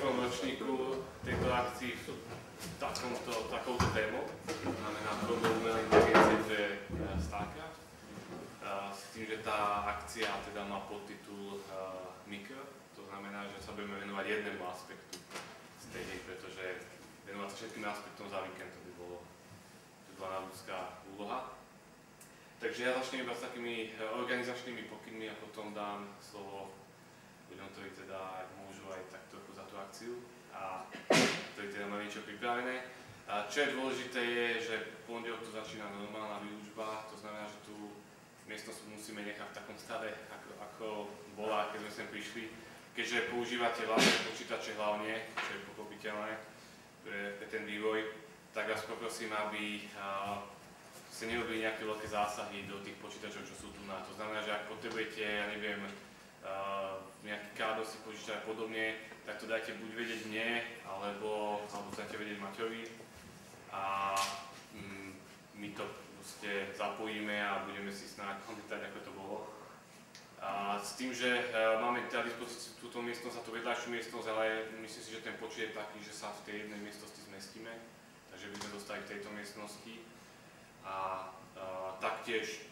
prvom ročníku tejto akcii takouto témou, to znamená problém umelej inteligencie, to je StarCraft. S tým, že tá akcia teda má podtitul Mikro, to znamená, že sa budeme venovať jednému aspektu z tej hry, pretože venovať sa všetkým aspektom za víkend to by bola ľudská úloha. Takže ja začnem iba s takými organizačnými pokynmi a potom dám slovo ľuďom, ktorí teda môžu aj tak trochu za tú akciu a ktorí teda majú niečo pripravené. Čo je dôležité je, že v pondelok tu začína normálna výučba, to znamená, že tú miestnosť musíme nechať v takom stave, ako bola, keď sme sem prišli. Keďže používate vlastné počítače hlavne, čo je pochopiteľné pre ten vývoj, tak vás poprosím, aby ste nerobili nejaké veľké zásahy do tých počítačov, čo sú tu na. To znamená, že ak potrebujete, ja neviem, nejaký kábel si požičať a podobne, tak to dajte buď vedieť mne, alebo dajte vedieť Maťovi a my to proste zapojíme a budeme si snáď pamätať, ako to bolo. A s tým, že máme teda dispozíciu túto miestnosť a tú vedľajšiu miestnosť, ale myslím si, že ten počet je taký, že sa v tej jednej miestnosti zmestíme, takže by sme dostali v tejto miestnosti. A taktiež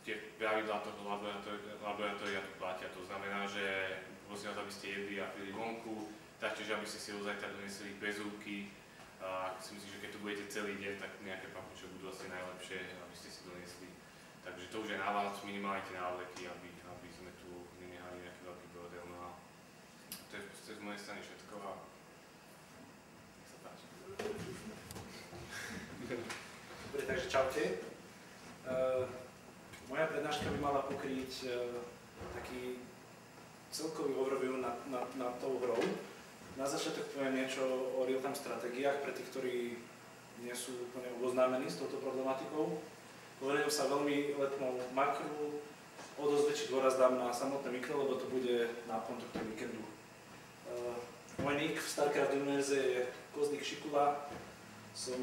tie pravidlá toho laboratória tu platia. To znamená, že prosím vás, aby ste jedli a pili vonku, taktiež aby ste si ho zajtra donesli bez ruky. A si myslím, že keď tu budete celý deň, tak nejaké papuče budú asi najlepšie, aby ste si donesli. Takže to už je na vás, minimálne tie návleky, aby sme tu nenehali nejaký veľký bordel. No a to je v podstate z mojej strany všetko a nech sa páči. Dobre, takže čaute. Moja prednáška by mala pokryť taký celkový overview nad tou hrou. Na začiatok poviem niečo o real-time stratégiách pre tých, ktorí nie sú úplne oboznámení s touto problematikou. Povedem sa veľmi letnou makru, o dosť väčší dôraz dám na samotné mikro, lebo to bude náplň tohto víkendu. Môj nick v StarCraft univerze je Kozník Šikula, som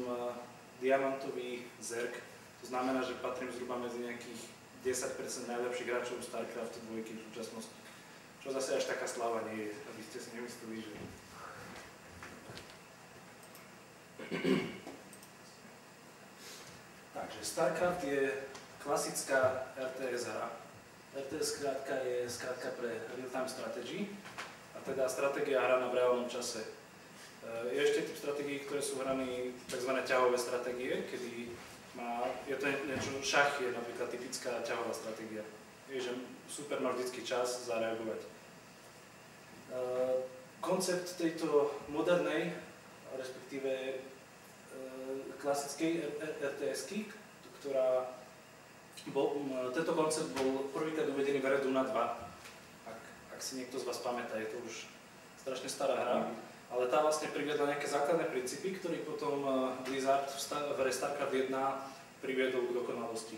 diamantový zerg, to znamená, že patrím zhruba medzi nejakých 10% najlepších hráčov StarCraft 2 v súčasnosti. Čo zase až taká sláva nie je, aby ste si nemysleli, že... Takže StarCraft je klasická RTS hra. RTS je skrátka pre real-time strategy, a teda stratégia hraná v reálnom čase. Je ešte typ stratégií, ktoré sú hrané tzv. Ťahové stratégie, kedy je to niečo, šach je napríklad typická ťahová stratégia. Je, že super má vždycky čas zareagovať. Koncept tejto modernej, respektíve klasickej RTS-ky, tento koncept bol prvýkrát uvedený v Red Duna 2. Ak si niekto z vás pamätá, je to už strašne stará hra. Ale tá vlastne priviedla nejaké základné princípy, ktorý potom Blizzard v hre StarCraft 1 priviedol k dokonalosti.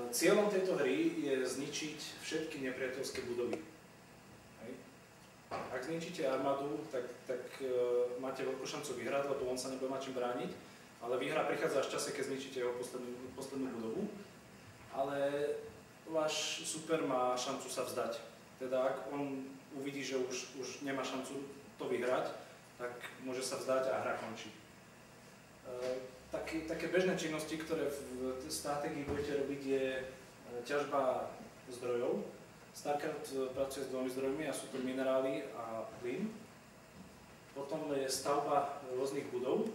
Cieľom tejto hry je zničiť všetky nepriateľské budovy. Hej. Ak zničíte armádu, tak máte veľkú šancu vyhrať, lebo on sa nebude mať čím brániť, ale výhra prichádza až v čase, keď zničíte jeho poslednú budovu. Ale váš super má šancu sa vzdať. Teda ak on uvidí, že už nemá šancu to vyhrať, tak môže sa vzdať a hra končí. Také bežné činnosti, ktoré v stratégii budete robiť, je ťažba zdrojov. StarCraft pracuje s dvomi zdrojmi a sú to minerály a plyn. Potom je stavba rôznych budov,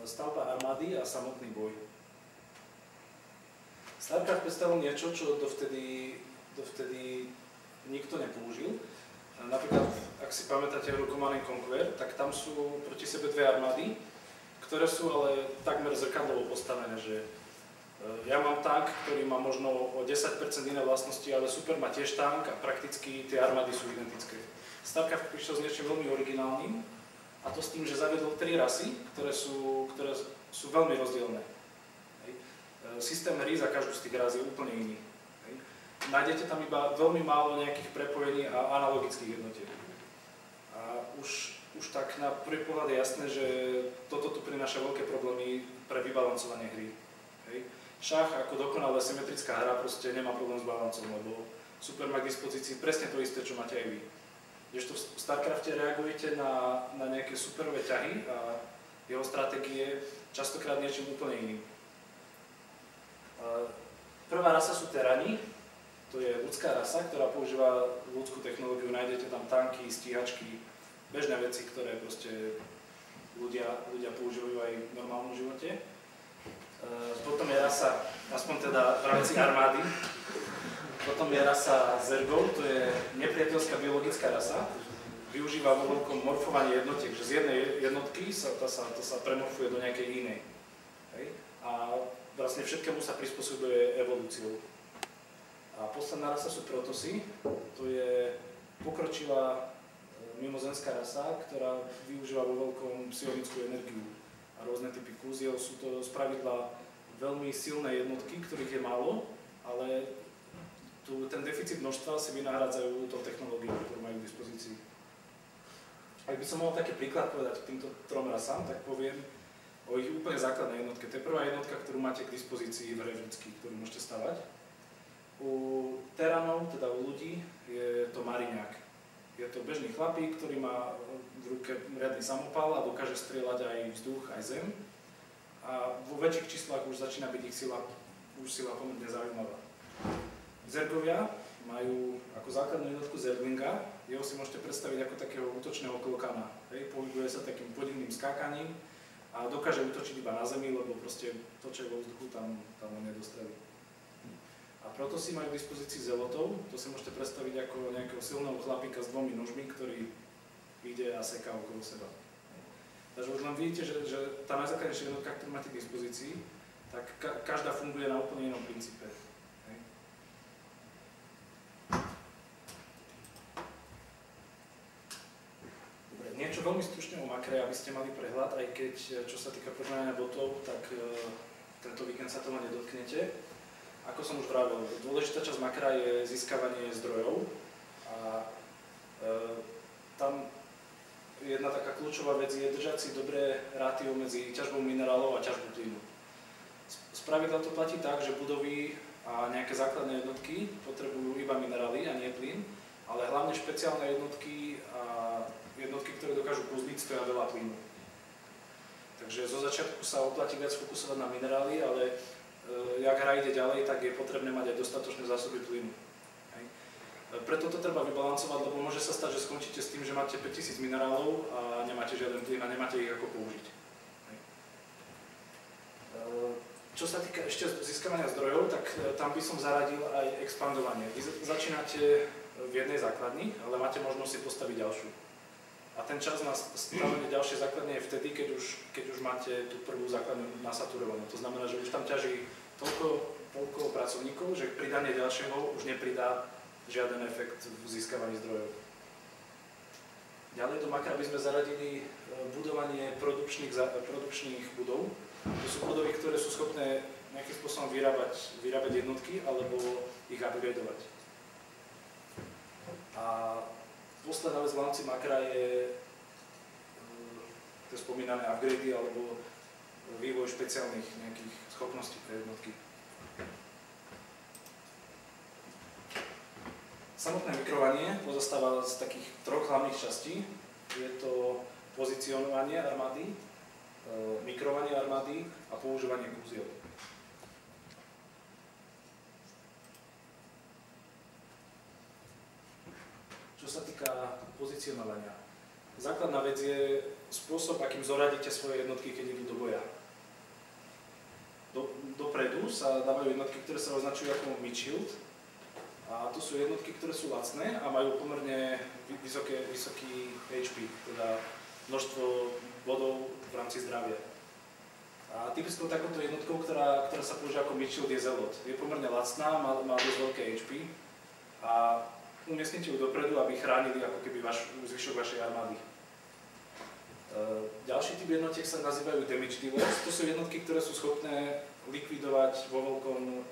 stavba armády a samotný boj. StarCraft predstavil niečo, čo dovtedy nikto nepoužil. Napríklad, ak si pamätáte hru Command & Conquer, tak tam sú proti sebe dve armády, ktoré sú ale takmer zrkadlovo postavené, že ja mám tank, ktorý má možno o 10% iné vlastnosti, ale super má tiež tank a prakticky tie armády sú identické. StarCraft prišiel s niečím veľmi originálnym, a to s tým, že zavedol 3 rasy, ktoré sú veľmi rozdielne. Systém hry za každú z tých ras je úplne iný. Nájdete tam iba veľmi málo nejakých prepojení a analogických jednotiek. A už tak na prvý pohľad je jasné, že toto tu prináša veľké problémy pre vybalancovanie hry. Šach ako dokonalá symetrická hra proste nemá problém s balancom, lebo super má k dispozícii presne to isté, čo máte aj vy. Kdežto v StarCrafte reagujete na nejaké superové ťahy a jeho stratégie častokrát niečím úplne iným. Prvá rasa sú terani, to je ľudská rasa, ktorá používa ľudskú technológiu, nájdete tam tanky, stíhačky, bežné veci, ktoré proste ľudia používajú aj v normálnom živote. Potom je rasa, aspoň teda v rámci armády, potom je rasa Zergov, to je nepriateľská biologická rasa. Využíva vo veľkom morfovanie jednotiek, že z jednej jednotky to sa premorfuje do nejakej inej. Hej? A vlastne všetkému sa prispôsobuje evolúciou. A posledná rasa sú protosy, to je pokročilá mimozemská rasa, ktorá využíva vo veľkom psionickú energiu a rôzne typy kúziel. Sú to spravidla veľmi silné jednotky, ktorých je málo, ale ten deficit množstva si vynahrádzajú tou technológiou, ktorú majú k dispozícii. Ak by som mohol taký príklad povedať k týmto trom rasám, tak poviem o ich úplne základnej jednotke. To je prvá jednotka, ktorú máte k dispozícii v hre vždycky, ktorú môžete stavať. U teranov, teda u ľudí, je to mariňák. Je to bežný chlapík, ktorý má v ruke riadny samopal a dokáže strieľať aj vzduch, aj zem. A vo väčších číslach už začína byť ich sila pomerne zaujímavá. Zergovia majú ako základnú jednotku Zerglinga, jeho si môžete predstaviť ako takého útočného klokana. Pohybuje sa takým podivným skákaním a dokáže útočiť iba na zemi, lebo proste to, čo je vo vzduchu, tam on nedostrelí. A proto si majú k dispozícii zelotov, to si môžete predstaviť ako nejakého silného chlapíka s dvomi nožmi, ktorý ide a seká okolo seba. Takže už len vidíte, že tá najzákladnejšia jednotka, ktorú máte k dispozícii, tak každá funguje na úplne inom princípe. Niečo veľmi stručne o makre, aby ste mali prehľad, aj keď čo sa týka porovnania botov, tak tento víkend sa toho nedotknete. Ako som už vravel, dôležitá časť makra je získavanie zdrojov a tam jedna taká kľúčová vec je držať si dobré rátio medzi ťažbou minerálov a ťažbou plynu. Spravidla to platí tak, že budovy a nejaké základné jednotky potrebujú iba minerály a nie plyn, ale hlavne špeciálne jednotky a jednotky, ktoré dokážu kúzliť, stoja veľa plynu. Takže zo začiatku sa oplatí viac fokusovať na minerály, ale jak hra ide ďalej, tak je potrebné mať aj dostatočné zásoby plynu. Hej. Preto to treba vybalancovať, lebo môže sa stať, že skončíte s tým, že máte 5000 minerálov a nemáte žiaden plyn a nemáte ich ako použiť. Hej. Čo sa týka ešte získavania zdrojov, tak tam by som zaradil aj expandovanie. Vy začínate v jednej základni, ale máte možnosť si postaviť ďalšiu. A ten čas na stavenie ďalšej základne je vtedy, keď už máte tú prvú základňu nasaturovanú. To znamená, že už tam ťaží toľko pracovníkov, že pridanie ďalšieho už nepridá žiaden efekt v získavaní zdrojov. Ďalej do makra by sme zaradili budovanie produkčných budov. To sú budovy, ktoré sú schopné nejakým spôsobom vyrábať jednotky alebo ich upgradeovať. A posledná vec v rámci makra je spomínané upgrady alebo vývoj špeciálnych nejakých schopností pre jednotky. Samotné mikrovanie pozostáva z takých troch hlavných častí. Je to pozicionovanie armády, mikrovanie armády a používanie kúziel. Čo sa týka pozicionovania. Základná vec je spôsob, akým zoradíte svoje jednotky, keď idú do boja. Dopredu sa dávajú jednotky, ktoré sa označujú ako mid-shield. A to sú jednotky, ktoré sú lacné a majú pomerne vysoký HP, teda množstvo bodov v rámci zdravia. A typickou takouto jednotkou, ktorá sa používa ako mid-shield, je zelot. Je pomerne lacná, má dosť veľké HP a umiestnite ju dopredu, aby chránili ako keby zvyšok vašej armády. Ďalší typ jednotiek sa nazývajú damage dealers. To sú jednotky, ktoré sú schopné likvidovať vo veľkom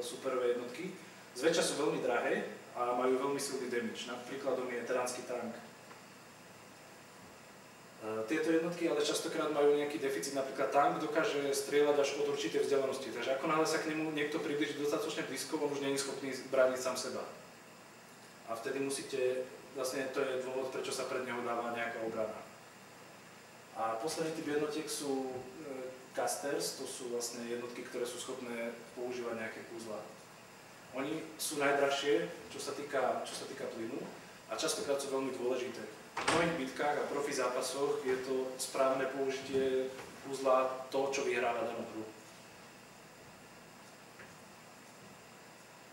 superové jednotky. Zväčša sú veľmi drahé a majú veľmi silný damage. Napríkladom je teránsky tank. Tieto jednotky ale častokrát majú nejaký deficit. Napríklad tank dokáže strieľať až od určitej vzdialenosti. Takže ako náhle sa k nemu niekto priblíži dostatočne blízko, on už nie je schopný brániť sám seba. A vtedy musíte vlastne to je dôvod, prečo sa pred neho dáva nejaká obrana. A posledný typ jednotiek sú casters, to sú vlastne jednotky, ktoré sú schopné používať nejaké puzlá. Oni sú najdrahšie, čo sa týka plynu a častokrát sú veľmi dôležité. V mnohých bitkách a profi zápasoch je to správne použitie puzla to, čo vyhráva danú hru.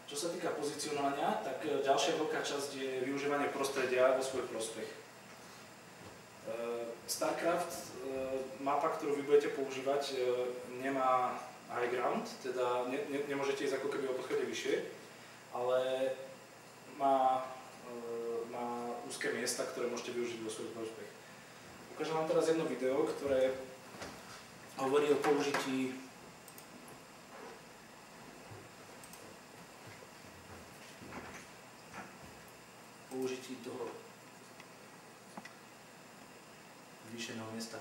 Čo sa týka pozicionovania, tak ďalšia veľká časť je využívanie prostredia vo svoj prospech. StarCraft, mapa, ktorú vy budete používať, nemá high ground, teda nemôžete ísť ako keby o pochode vyššie, ale má úzke miesta, ktoré môžete využiť vo svoj prospech. Ukážem vám teraz jedno video, ktoré hovorí o použití toho zvýšeného miesta.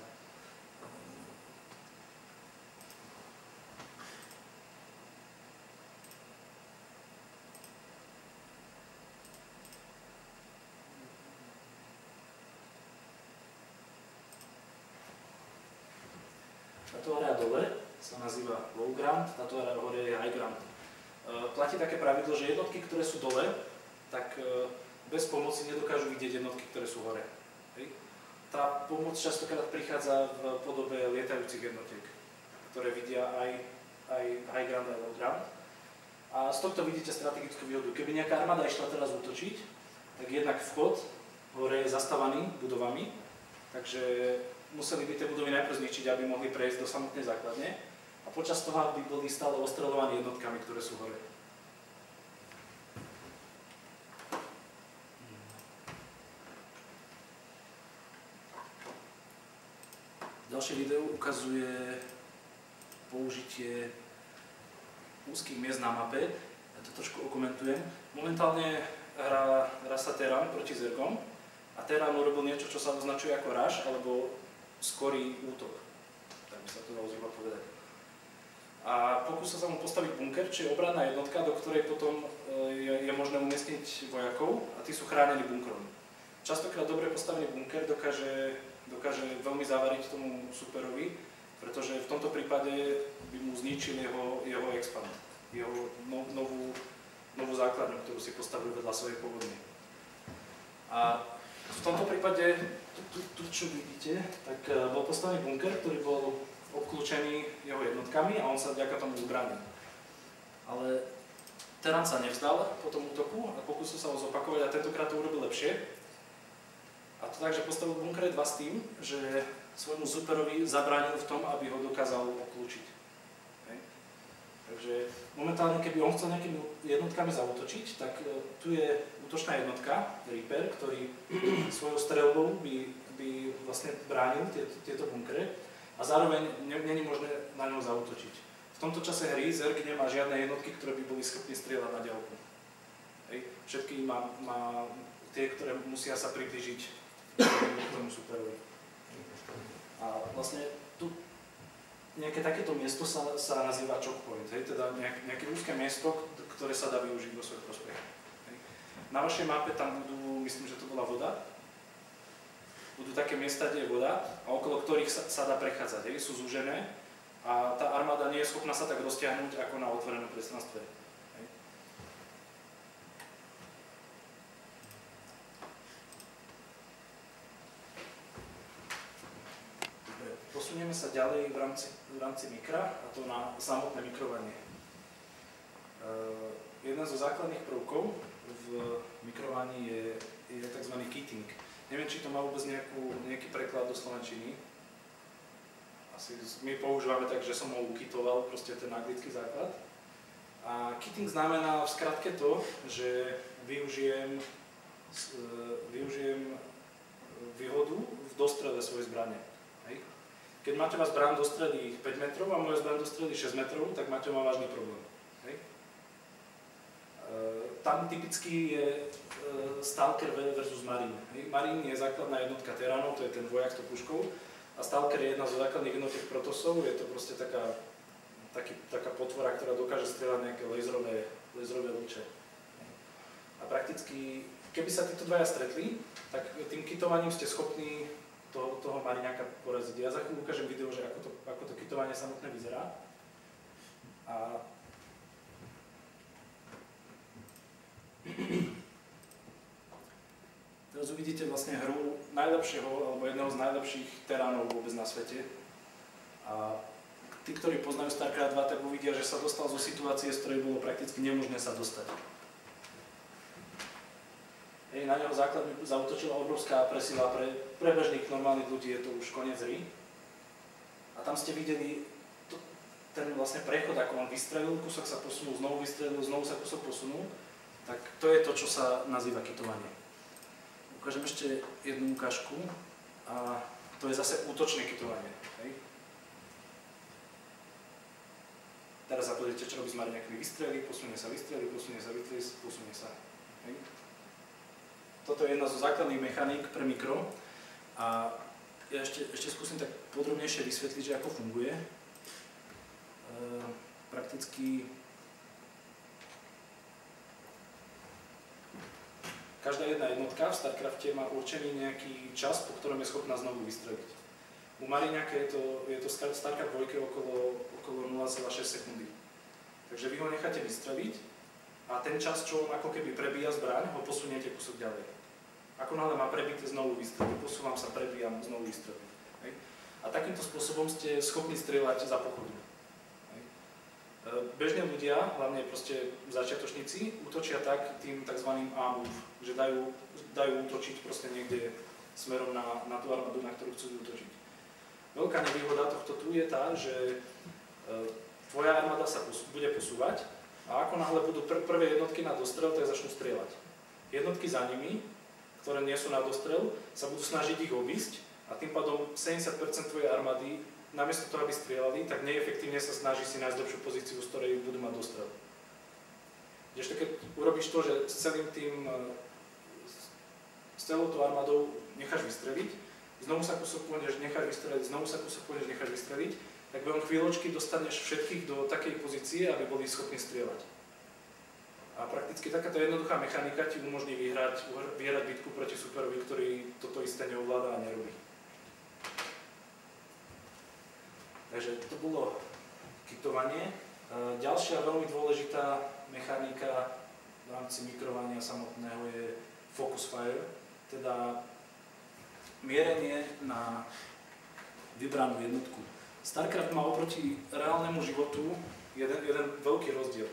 Táto area dole sa nazýva low ground, táto area hore je high ground. Platí také pravidlo, že jednotky, ktoré sú dole, tak bez pomoci nedokážu vidieť jednotky, ktoré sú hore. Hej. Tá pomoc častokrát prichádza v podobe lietajúcich jednotiek, ktoré vidia aj high ground a low ground. A z tohto vidíte strategickú výhodu. Keby nejaká armáda išla teraz útočiť, tak jednak vchod hore je zastávaný budovami, takže museli by tie budovy najprv zničiť, aby mohli prejsť do samotnej základne a počas toho by boli stále ostreľovaní jednotkami, ktoré sú hore. Ďalšie video ukazuje použitie úzkých miest na mape. Ja to trošku okomentujem. Momentálne hrá sa Terran proti Zergom a Terran urobil niečo, čo sa označuje ako rush alebo skorý útok. Tak by sa to dalo zhruba povedať. A pokúsil sa mu postaviť bunker, či je obranná jednotka, do ktorej potom je možné umiestniť vojakov a tí sú chránení bunkrom. Častokrát dobre postavený bunker dokáže veľmi zavariť tomu superovi, pretože v tomto prípade by mu zničil jeho expand, jeho novú základňu, ktorú si postavil vedľa svojej pôvodnej. A v tomto prípade, tu čo vidíte, tak bol postavený bunker, ktorý bol obklúčený jeho jednotkami a on sa vďaka tomu ubránil. Ale Terran sa nevzdal po tom útoku a pokúsil sa ho zopakovať a tentokrát to urobil lepšie. A to tak, že postavil bunkre 2 s tým, že svojmu superovi zabránil v tom, aby ho dokázal obklúčiť. Hej. Takže momentálne, keby on chcel nejakými jednotkami zaútočiť, tak tu je útočná jednotka, Reaper, ktorý svojou streľbou by vlastne bránil tieto bunkre a zároveň není možné na ňo zaútočiť. V tomto čase hry Zerg nemá žiadne jednotky, ktoré by boli schopné strieľať na diaľku. Všetky má tie, ktoré musia sa priblížiť k tomu superovi. A vlastne tu nejaké takéto miesto sa nazýva choke point, teda nejaké úzke miesto, ktoré sa dá využiť vo svoj prospech. Na vašej mape tam budú, myslím, že to bola voda, budú také miesta, kde je voda a okolo ktorých sa dá prechádzať, sú zúžené a tá armáda nie je schopná sa tak roztiahnuť ako na otvorenom priestranstve. Posunieme sa ďalej v rámci mikra, a to na samotné mikrovanie. Jeden zo základných prvkov v mikrovaní je tzv. Kitting. Neviem, či to má vôbec nejaký preklad do slovenčiny. Asi my používame tak, že som ho ukitoval, proste ten anglický základ. A kitting znamená v skratke to, že využijem výhodu v dostrele svojej zbrane. Keď Maťova zbraň dostrelí 5 metrov a moja zbraň dostrelí 6 metrov, tak Maťo má vážny problém. Hej. Tam typicky je Stalker versus Marine. Hej. Marine je základná jednotka Terranov, to je ten vojak s tou puškou. A Stalker je jedna zo základných jednotiek Protosov, je to proste taká potvora, ktorá dokáže strieľať nejaké laserové lúče. A prakticky keby sa títo dvaja stretli, tak tým kitovaním ste schopní toho mariňáka poraziť. Ja za chvíľu ukážem video, že ako to kitovanie samotné vyzerá. A teraz uvidíte vlastne hru najlepšieho, alebo jedného z najlepších teránov vôbec na svete. A tí, ktorí poznajú StarCraft 2, tak uvidia, že sa dostal zo situácie, z ktorej bolo prakticky nemožné sa dostať. Na neho základne zaútočila obrovská presila, pre bežných normálnych ľudí je to už koniec hry. A tam ste videli ten vlastne prechod, ako on vystrelil, kúsok sa posunul, znovu vystrelil, znovu sa kúsok posunul. Tak to je to, čo sa nazýva kitovanie. Ukážem ešte jednu ukážku a to je zase útočné kitovanie. Hej. Teraz sa pozrite, čo robí s mariňákmi. Vystrelí, posunie sa, vystrelí, posunie sa, vystrelí, posunie sa. Hej. Toto je jedna zo základných mechaník pre mikro a ja ešte skúsim tak podrobnejšie vysvetliť, že ako funguje. Prakticky každá jedna jednotka v StarCrafte má určený nejaký čas, po ktorom je schopná znovu vystreliť. U mariňáka je to StarCraft 2 okolo 0,6 sekundy. Takže vy ho necháte vystreliť a ten čas, čo on ako keby prebíja zbraň, ho posuniete kúsok ďalej. Ako náhle má prebité, znovu vystreliť, posúvam sa, prebíjam, znovu vystreliť. A takýmto spôsobom ste schopní strieľať za pochodu. Bežní ľudia, hlavne proste začiatočníci, útočia tak tým tzv. A-move, že dajú útočiť proste niekde smerom na tú armádu, na ktorú chcú útočiť. Veľká nevýhoda tohto tu je tá, že tvoja armáda sa bude posúvať a ako náhle budú prvé jednotky na dostrel, tak začnú strieľať. Jednotky za nimi, ktoré nie sú na dostrel, sa budú snažiť ich obísť a tým pádom 70% tvojej armády namiesto toho, aby strieľali, tak neefektívne sa snaží si nájsť lepšiu pozíciu, z ktorej budú mať dostrel. Kdežto keď urobíš to, že s celou tou armádou necháš vystreliť, znovu sa kúsok pôjdeš, necháš vystreliť, znovu sa kúsok pôjdeš, necháš vystreliť, tak behom chvíľočky dostaneš všetkých do takej pozície, aby boli schopní strieľať. A prakticky takáto jednoduchá mechanika ti umožní vyhrať bitku proti superovi, ktorý toto isté neovláda a nerobí. Takže to bolo kitovanie. Ďalšia veľmi dôležitá mechanika v rámci mikrovania samotného je focus fire, teda mierenie na vybranú jednotku. StarCraft má oproti reálnemu životu jeden veľký rozdiel.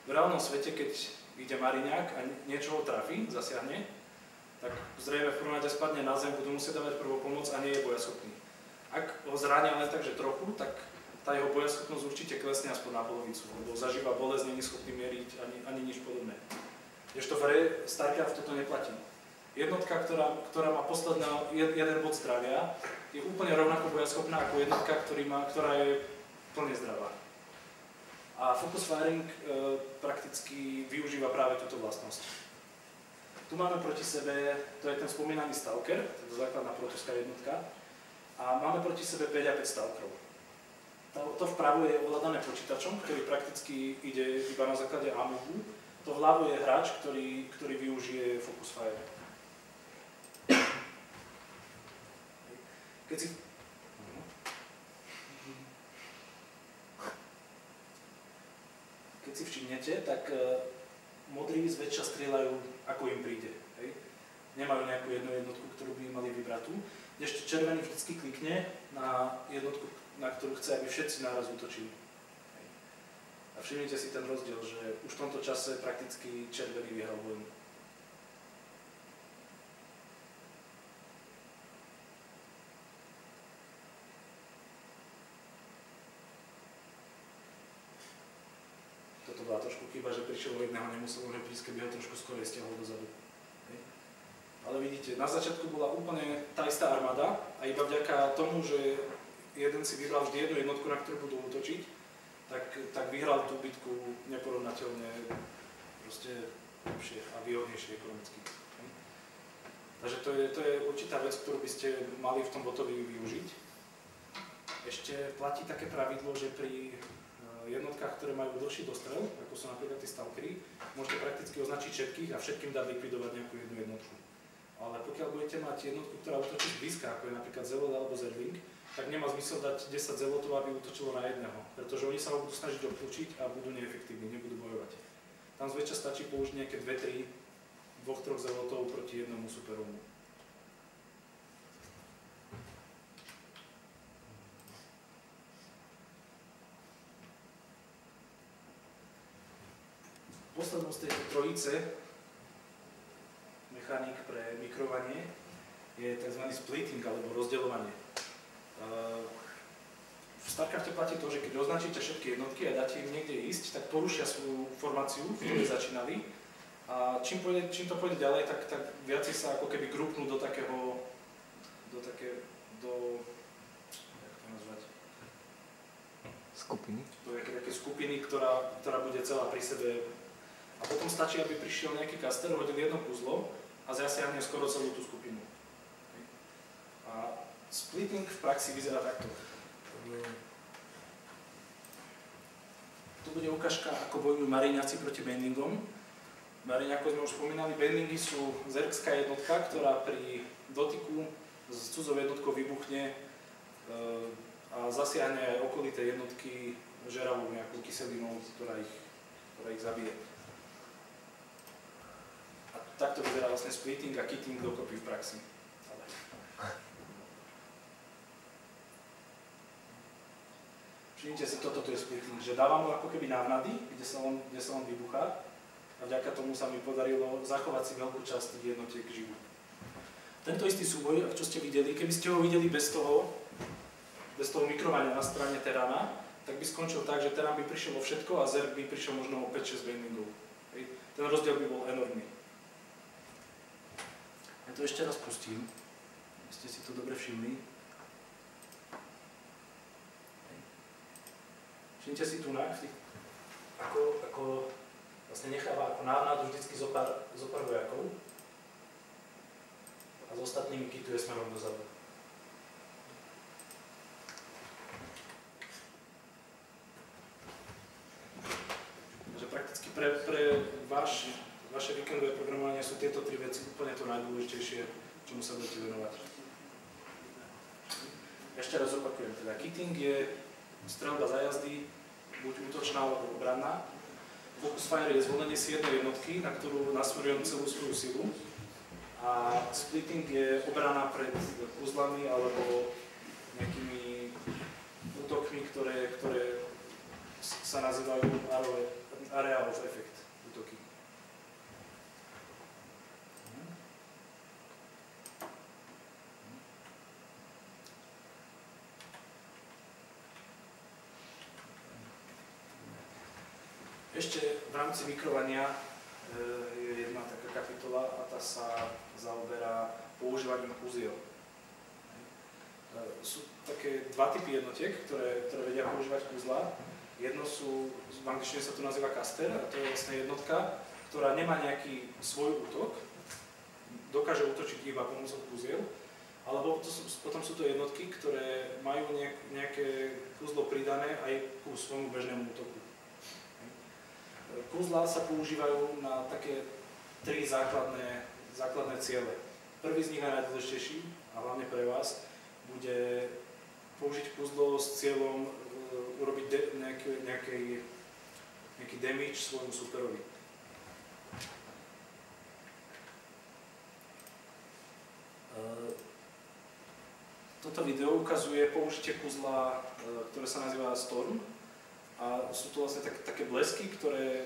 V reálnom svete, keď ide mariňák a niečo ho trafí, zasiahne, tak zrejme v prvom rade spadne na zem, budú musieť dávať prvú pomoc a nie je bojaschopný. Ak ho zrania len tak, že trochu, tak tá jeho bojaschopnosť určite klesne aspoň na polovicu, lebo zažíva bolesť, nie je schopný mieriť ani nič podobné. Kdežto v hre StarCraft toto neplatí. Jednotka, ktorá má posledná jeden bod zdravia, je úplne rovnako bojaschopná ako jednotka, ktorá je plne zdravá. A focus firing prakticky využíva práve túto vlastnosť. Tu máme proti sebe, to je ten spomínaný Stalker, to je základná protoská jednotka, a máme proti sebe 5 a 5 Stalkerov. To vpravo je ovládané počítačom, ktorý prakticky ide iba na základe A-movu. To vľavo je hráč, ktorý využije focus fire. Keď si všimnete, tak modrí zväčša strieľajú, ako im príde. Hej? Nemajú nejakú jednu jednotku, ktorú by mali vybratú. Ešte červený vždycky klikne na jednotku, na ktorú chce, aby všetci naraz útočili. Hej? A všimnite si ten rozdiel, že už v tomto čase prakticky červený vyhral vojnu. Toto bola trošku chyba, že prišiel o jedného, nemusel už prísť, keby ho trošku skôr stiahol dozadu. Hej. Ale vidíte, na začiatku bola úplne tá istá armáda a iba vďaka tomu, že jeden si vybral vždy jednu jednotku, na ktorú budú útočiť, tak vyhral tú bitku neporovnateľne proste lepšie a výhodnejšie ekonomicky. Hej. Takže to je určitá vec, ktorú by ste mali v tom botovi využiť. Ešte platí také pravidlo, že pri jednotkách, ktoré majú dlhší dostrel, ako sú napríklad tí stalkery, môžete prakticky označiť všetkých a všetkým dať likvidovať nejakú jednu jednotku. Ale pokiaľ budete mať jednotku, ktorá útočí blízka, ako je napríklad Zelot alebo Zerling, tak nemá zmysel dať 10 Zelotov, aby útočilo na jedného, pretože oni sa ho budú snažiť obklúčiť a budú neefektívni, nebudú bojovať. Tam zväčša stačí použiť nejaké 2-3, 2-3 Zelotov proti jednomu superomu. Poslednou z tejto trojice mechanik pre mikrovanie je tzv. Splitting alebo rozdeľovanie. V StarCrafte platí to, že keď označíte všetky jednotky a dáte im niekde ísť, tak porušia svoju formáciu, v ktorej začínali. A čím to pôjde ďalej, tak viacej sa ako keby grupnú do takého, jak to nazvať? Skupiny. Do také skupiny, ktorá bude celá pri sebe. A potom stačí, aby prišiel nejaký caster, hodil jedno puzlo a zasiahne skoro celú tú skupinu. A splitting v praxi vyzerá takto. Tu bude ukážka, ako bojujú Mariňáci proti bendingom. Mariň, ako sme už spomínali, bendingy sú zergská jednotka, ktorá pri dotyku s cudzou jednotkou vybuchne a zasiahne aj okolité jednotky žeravou nejakou kyselinou, ktorá ich zabije. A takto vyzerá vlastne splitting a kitting dokopy v praxi. Všimnite si, toto tu je splitting, že dávam ho ako keby návnady, kde sa on vybuchá a vďaka tomu sa mi podarilo zachovať si veľkú časť tých jednotiek živú. Tento istý súboj, čo ste videli, keby ste ho videli bez toho mikrovania na strane Terana, tak by skončil tak, že Teran by prišiel vo všetko a Zerg by prišiel možno o 5-6 bendingov. Ten rozdiel by bol enormný. Ja to ešte raz pustím, aby ste si to dobre všimli. Všimnite si tu ako vlastne necháva ako návnadu vždycky zopár vojakov a s ostatnými kituje smerom dozadu. Takže prakticky pre vaše víkendové programovanie sú tieto tri veci úplne to najdôležitejšie, čomu sa budete venovať. Ešte raz opakujem, teda kitting je streľba za jazdy, buď útočná alebo obranná. Focus fire je zvolenie si jednej jednotky, na ktorú nasmerujem celú svoju silu. A splitting je obrana pred uzlami alebo nejakými útokmi, ktoré sa nazývajú area of effect útoky. Ešte v rámci mikrovania je jedna taká kapitola a tá sa zaoberá používaním kúziel. Sú také dva typy jednotiek, ktoré vedia používať kúzla. Jedno sú, v angličtine sa to nazýva caster, a to je vlastne jednotka, ktorá nemá nejaký svoj útok, dokáže útočiť iba pomocou kúziel, alebo potom sú to jednotky, ktoré majú nejaké kúzlo pridané aj ku svojmu bežnému útoku. Kúzlá sa používajú na také tri základné ciele. Prvý z nich je najdôležitejší, a hlavne pre vás, bude použiť kúzlo s cieľom urobiť nejaký damage svojmu superovi. Toto video ukazuje použitie kúzla, ktoré sa nazýva Storm. A sú to vlastne také blesky, ktoré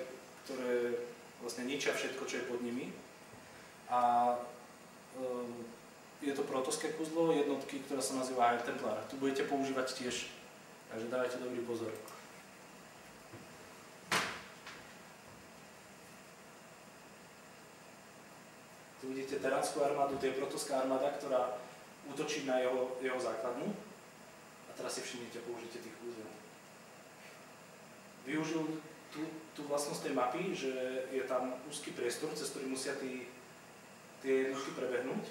vlastne ničia všetko, čo je pod nimi. A je to protoské kúzlo jednotky, ktorá sa nazýva High Templar. Tu budete používať tiež, takže dávajte dobrý pozor. Tu vidíte teranskú armádu, to je protoská armáda, ktorá útočí na jeho základnu. A teraz si všimnite použitie tých kúzel. Využil tú vlastnosť tej mapy, že je tam úzky priestor, cez ktorý musia tie jednotky prebehnúť.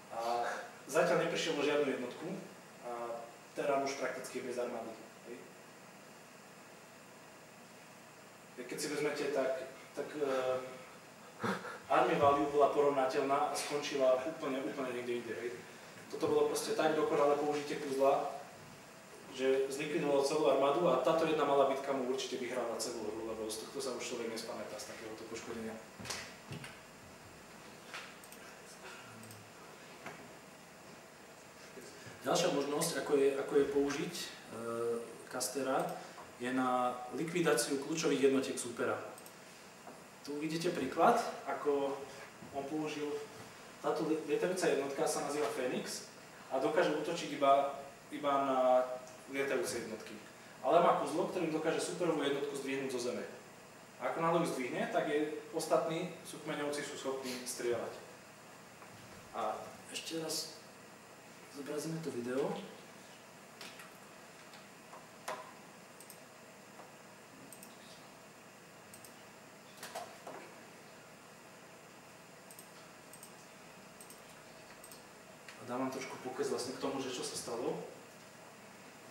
A zatiaľ neprišiel o žiadnu jednotku a Terán už prakticky je bez armády. Keď si vezmete, tak tak army value bola porovnateľná a skončila úplne niekde inde. Toto bolo proste tak dokonalé použitie puzla, že zlikvidovalo celú armádu a táto jedna malá bitka mu určite vyhrála celú hru, lebo z tohto sa už človek nespamätá z takéhoto poškodenia. Ďalšia možnosť, ako je použiť castera, je na likvidáciu kľúčových jednotiek súpera. Tu vidíte príklad, ako on použil. Táto lietajúca jednotka sa nazýva Phoenix a dokáže útočiť iba na lietajúce jednotky. Ale má kúzlo, ktorým dokáže superovú jednotku zdvihnúť zo zeme. A ako náhle ju zdvihne, tak ostatní súkmeňovci sú schopní strieľať. A ešte raz zobrazíme to video. Dávam trošku pokec vlastne k tomu, že čo sa stalo.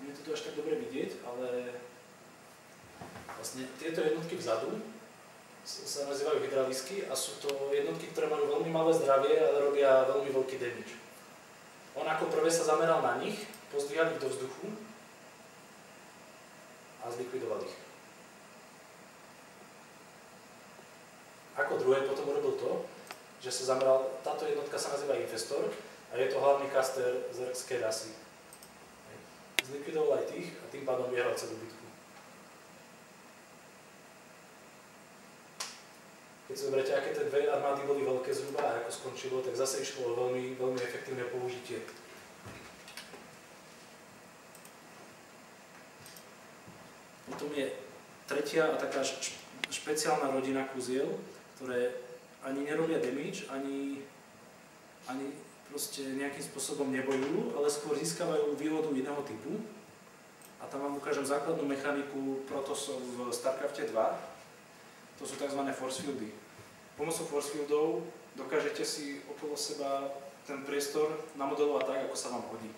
Nie je to až tak dobre vidieť, ale vlastne tieto jednotky vzadu sa nazývajú hydralisky a sú to jednotky, ktoré majú veľmi malé zdravie, ale robia veľmi veľký damage. On ako prvé sa zameral na nich, pozdvihal ich do vzduchu a zlikvidoval ich. Ako druhé potom urobil to, že sa zameral, táto jednotka sa nazýva Infestor, a je to hlavný caster zergskej rasy. Zlikvidoval aj tých a tým pádom vyhral celú bitku. Keď si zoberiete, aké tie dve armády boli veľké zhruba a ako skončilo, tak zase išlo o veľmi efektívne použitie. Potom je tretia a taká špeciálna rodina kuziel, ktoré ani nerobia damage, ani proste nejakým spôsobom nebojujú, ale skôr získavajú výhodu iného typu. A tam vám ukážem základnú mechaniku Protosov v StarCrafte 2. To sú tzv. Force fieldy. Pomocou force fieldov dokážete si okolo seba ten priestor namodelovať tak, ako sa vám hodí.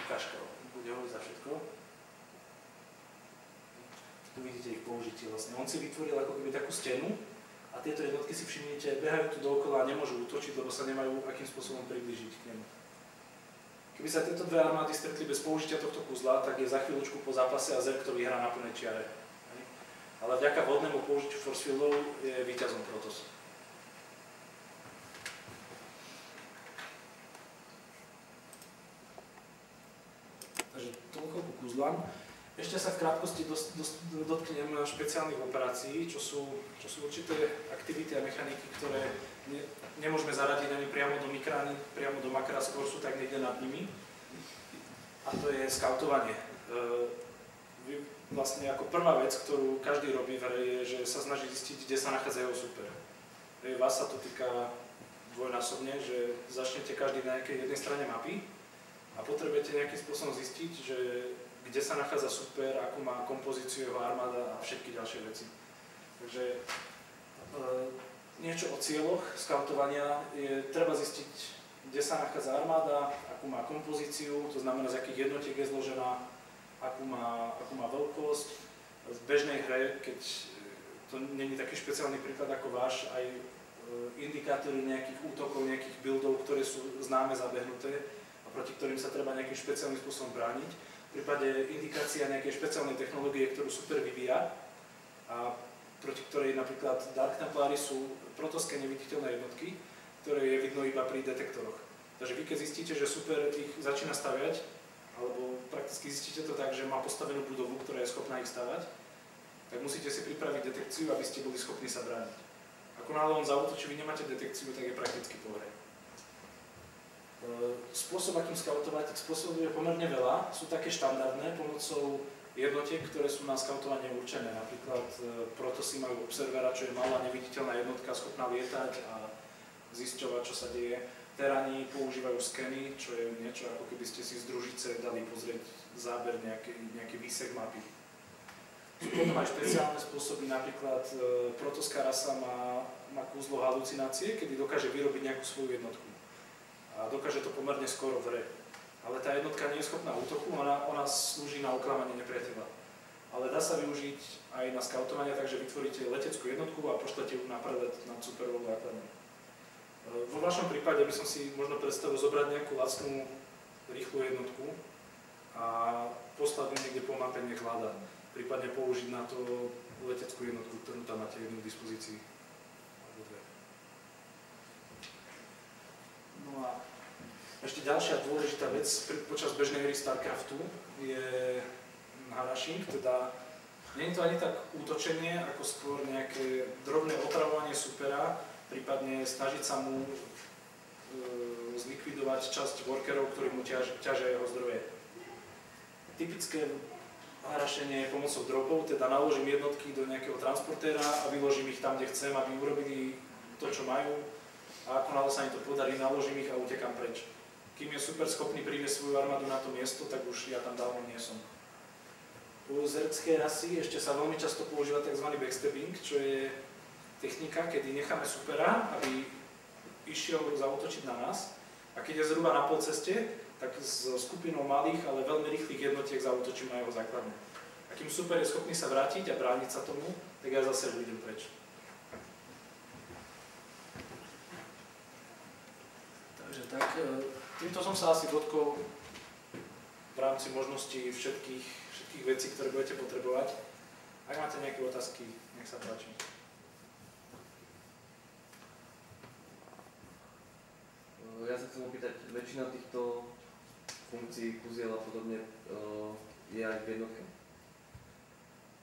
Ukážka bude hovoriť za všetko. Tu vidíte ich použitie vlastne. On si vytvoril ako keby takú stenu, a tieto jednotky si všimnite, behajú tu dookola a nemôžu útočiť, lebo sa nemajú akým spôsobom priblížiť k nemu. Keby sa tieto dve armády stretli bez použitia tohto kuzla, tak je za chvíľučku po zápase a Zerg to vyhrá na plnej čiare. Ale vďaka vhodnému použitiu force fieldov je víťazom Protoss. Takže toľko ku kuzlám. Ešte sa v krátkosti dotknem špeciálnych operácií, čo sú určité aktivity a mechaniky, ktoré nemôžeme zaradiť ani priamo do mikra, ani priamo do makra, skôr sú tak niekde nad nimi. A to je skautovanie. Vlastne ako prvá vec, ktorú každý robí v hre, je, že sa snaží zistiť, kde sa nachádza jeho super. Vás sa to týka dvojnásobne, že začnete každý na nejakej jednej strane mapy a potrebujete nejakým spôsobom zistiť, že kde sa nachádza super, akú má kompozíciu jeho armáda a všetky ďalšie veci. Takže niečo o cieľoch skautovania je treba zistiť, kde sa nachádza armáda, akú má kompozíciu, to znamená, z akých jednotiek je zložená, akú má veľkosť. V bežnej hre, keď to nie je taký špeciálny príklad ako váš, aj indikátory nejakých útokov, nejakých buildov, ktoré sú známe, zabehnuté a proti ktorým sa treba nejakým špeciálnym spôsobom brániť. V prípade indikácia nejakej špeciálnej technológie, ktorú super vyvíja a proti ktorej napríklad Dark Templari sú protoské neviditeľné jednotky, ktoré je vidno iba pri detektoroch. Takže vy keď zistíte, že super ich začína staviať, alebo prakticky zistíte to tak, že má postavenú budovu, ktorá je schopná ich stavať, tak musíte si pripraviť detekciu, aby ste boli schopní sa brániť. Ako náhle on zaútočí, vy nemáte detekciu, tak je prakticky po hre. Spôsob, akým skautovať, tých spôsobov je pomerne veľa. Sú také štandardné pomocou jednotiek, ktoré sú na skautovanie určené. Napríklad Protossy majú observera, čo je malá neviditeľná jednotka, schopná lietať a zisťovať, čo sa deje. Terani používajú skeny, čo je niečo, ako keby ste si z družice dali pozrieť záber, nejaký výsek mapy. Sú potom aj špeciálne spôsoby, napríklad Protosská rasa má kúzlo halucinácie, kedy dokáže vyrobiť nejakú svoju jednotku. A dokáže to pomerne skoro v hre. Ale tá jednotka nie je schopná útoku, ona slúži na oklamanie nepriateľa. Ale dá sa využiť aj na skautovanie, takže vytvoríte leteckú jednotku a pošlete ju na prelet nad superovou základňou. Vo vašom prípade by som si možno predstavil zobrať nejakú lacnú, rýchlu jednotku a poslať niekde po mape, nech hľada. Prípadne použiť na to leteckú jednotku, ktorú tam máte jednu k dispozícii. No a ešte ďalšia dôležitá vec počas bežnej hry StarCraftu je harassing, teda nie je to ani tak útočenie, ako skôr nejaké drobné otravovanie supera, prípadne snažiť sa mu zlikvidovať časť workerov, ktorí mu ťažia jeho zdroje. Typické harašenie je pomocou dropov, teda naložím jednotky do nejakého transportéra a vyložím ich tam, kde chcem, aby urobili to, čo majú. A ako náhle sa mi to podarí, naložím ich a utekám preč. Kým je super schopný priviesť svoju armádu na to miesto, tak už ja tam dávno nie som. U zergskej rasy ešte sa veľmi často používa tzv. Backstabbing, čo je technika, kedy necháme supera, aby išiel zaútočiť na nás. A keď je zhruba na polceste, tak s skupinou malých, ale veľmi rýchlych jednotiek zaútočím na jeho základňu. A kým super je schopný sa vrátiť a brániť sa tomu, tak ja zase ujdem preč. Takže tak, týmto som sa asi dotkol v rámci možností všetkých vecí, ktoré budete potrebovať. Ak máte nejaké otázky, nech sa páči. Ja sa chcem opýtať, väčšina týchto funkcií, puziel a podobne je aj v jednotke?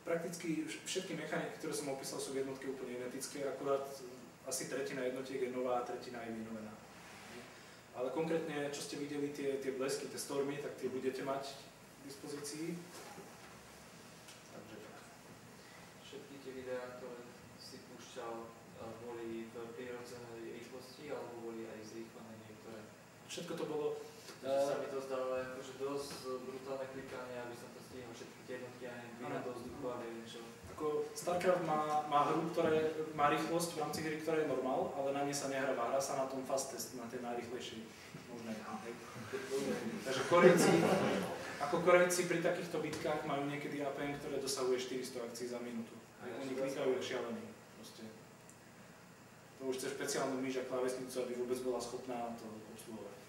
Prakticky všetky mechaniky, ktoré som opísal, sú v jednotke úplne identické, akurát asi tretina jednotiek je nová a tretina je vynovená. Ale konkrétne, čo ste videli, tie blesky, tie stormy, tak tie budete mať k dispozícii. Takže tak. Všetky tie videá, ktoré si púšťal, boli v prirodzenej rýchlosti alebo boli aj zrýchlené niektoré? Všetko to bolo... Takže sa mi to zdalo akože dosť brutálne klikanie, aby som to stihol všetky tie jednotky a vyhnať do vzduchu a neviem čo. StarCraft má hru, ktorá má rýchlosť v rámci hry, ktorá je normál, ale na nej sa nehráva. Hrá sa na tom fastest, na tej najrýchlejšej možnej. Takže Korejci pri takýchto bitkách majú niekedy APM, ktoré dosahuje 400 akcií za minútu. Oni klikajú jak šialení. To už chce špeciálnu myš a klávesnicu, aby vôbec bola schopná to obsluhovať.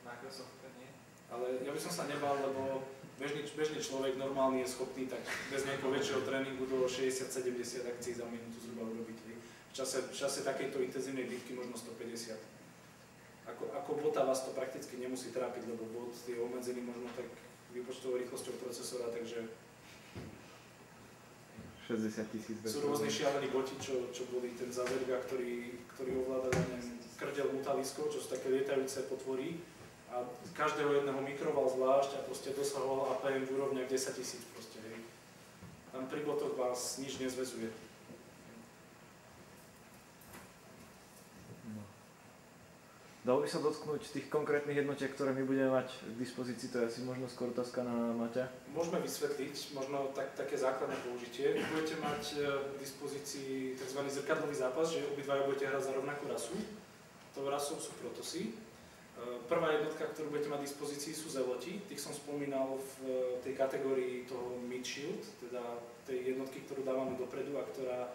Microsoft nie? Ale ja by som sa nebal, lebo bežný človek normálny je schopný tak bez nejakého väčšieho tréningu do 60-70 akcií za minútu zhruba urobiť. V čase takejto intenzívnej bitky možno 150. Ako bota vás to prakticky nemusí trápiť, lebo bot je obmedzený možno tak výpočtovou rýchlosťou procesora, takže 60 000. Sú rôzne šialení boti, čo boli ten Zaverga, ktorý ovládal krdel mutaliskov, čo sú také lietajúce potvory. A každého jedného mikroval zvlášť a proste dosahoval APM v úrovniach 10 000 proste, hej. Tam pri botoch vás nič nezväzuje. No. Dalo by sa dotknúť tých konkrétnych jednotiek, ktoré my budeme mať k dispozícii, to je asi možno skôr otázka na Maťa. Môžeme vysvetliť možno také základné použitie. Budete mať k dispozícii tzv. Zrkadlový zápas, že obidvaja budete hrať za rovnakú rasu. Tou rasou sú protosy. Prvá jednotka, ktorú budete mať v dispozícii, sú zeloti. Tých som spomínal v tej kategórii toho mid shield, teda tej jednotky, ktorú dávame dopredu a ktorá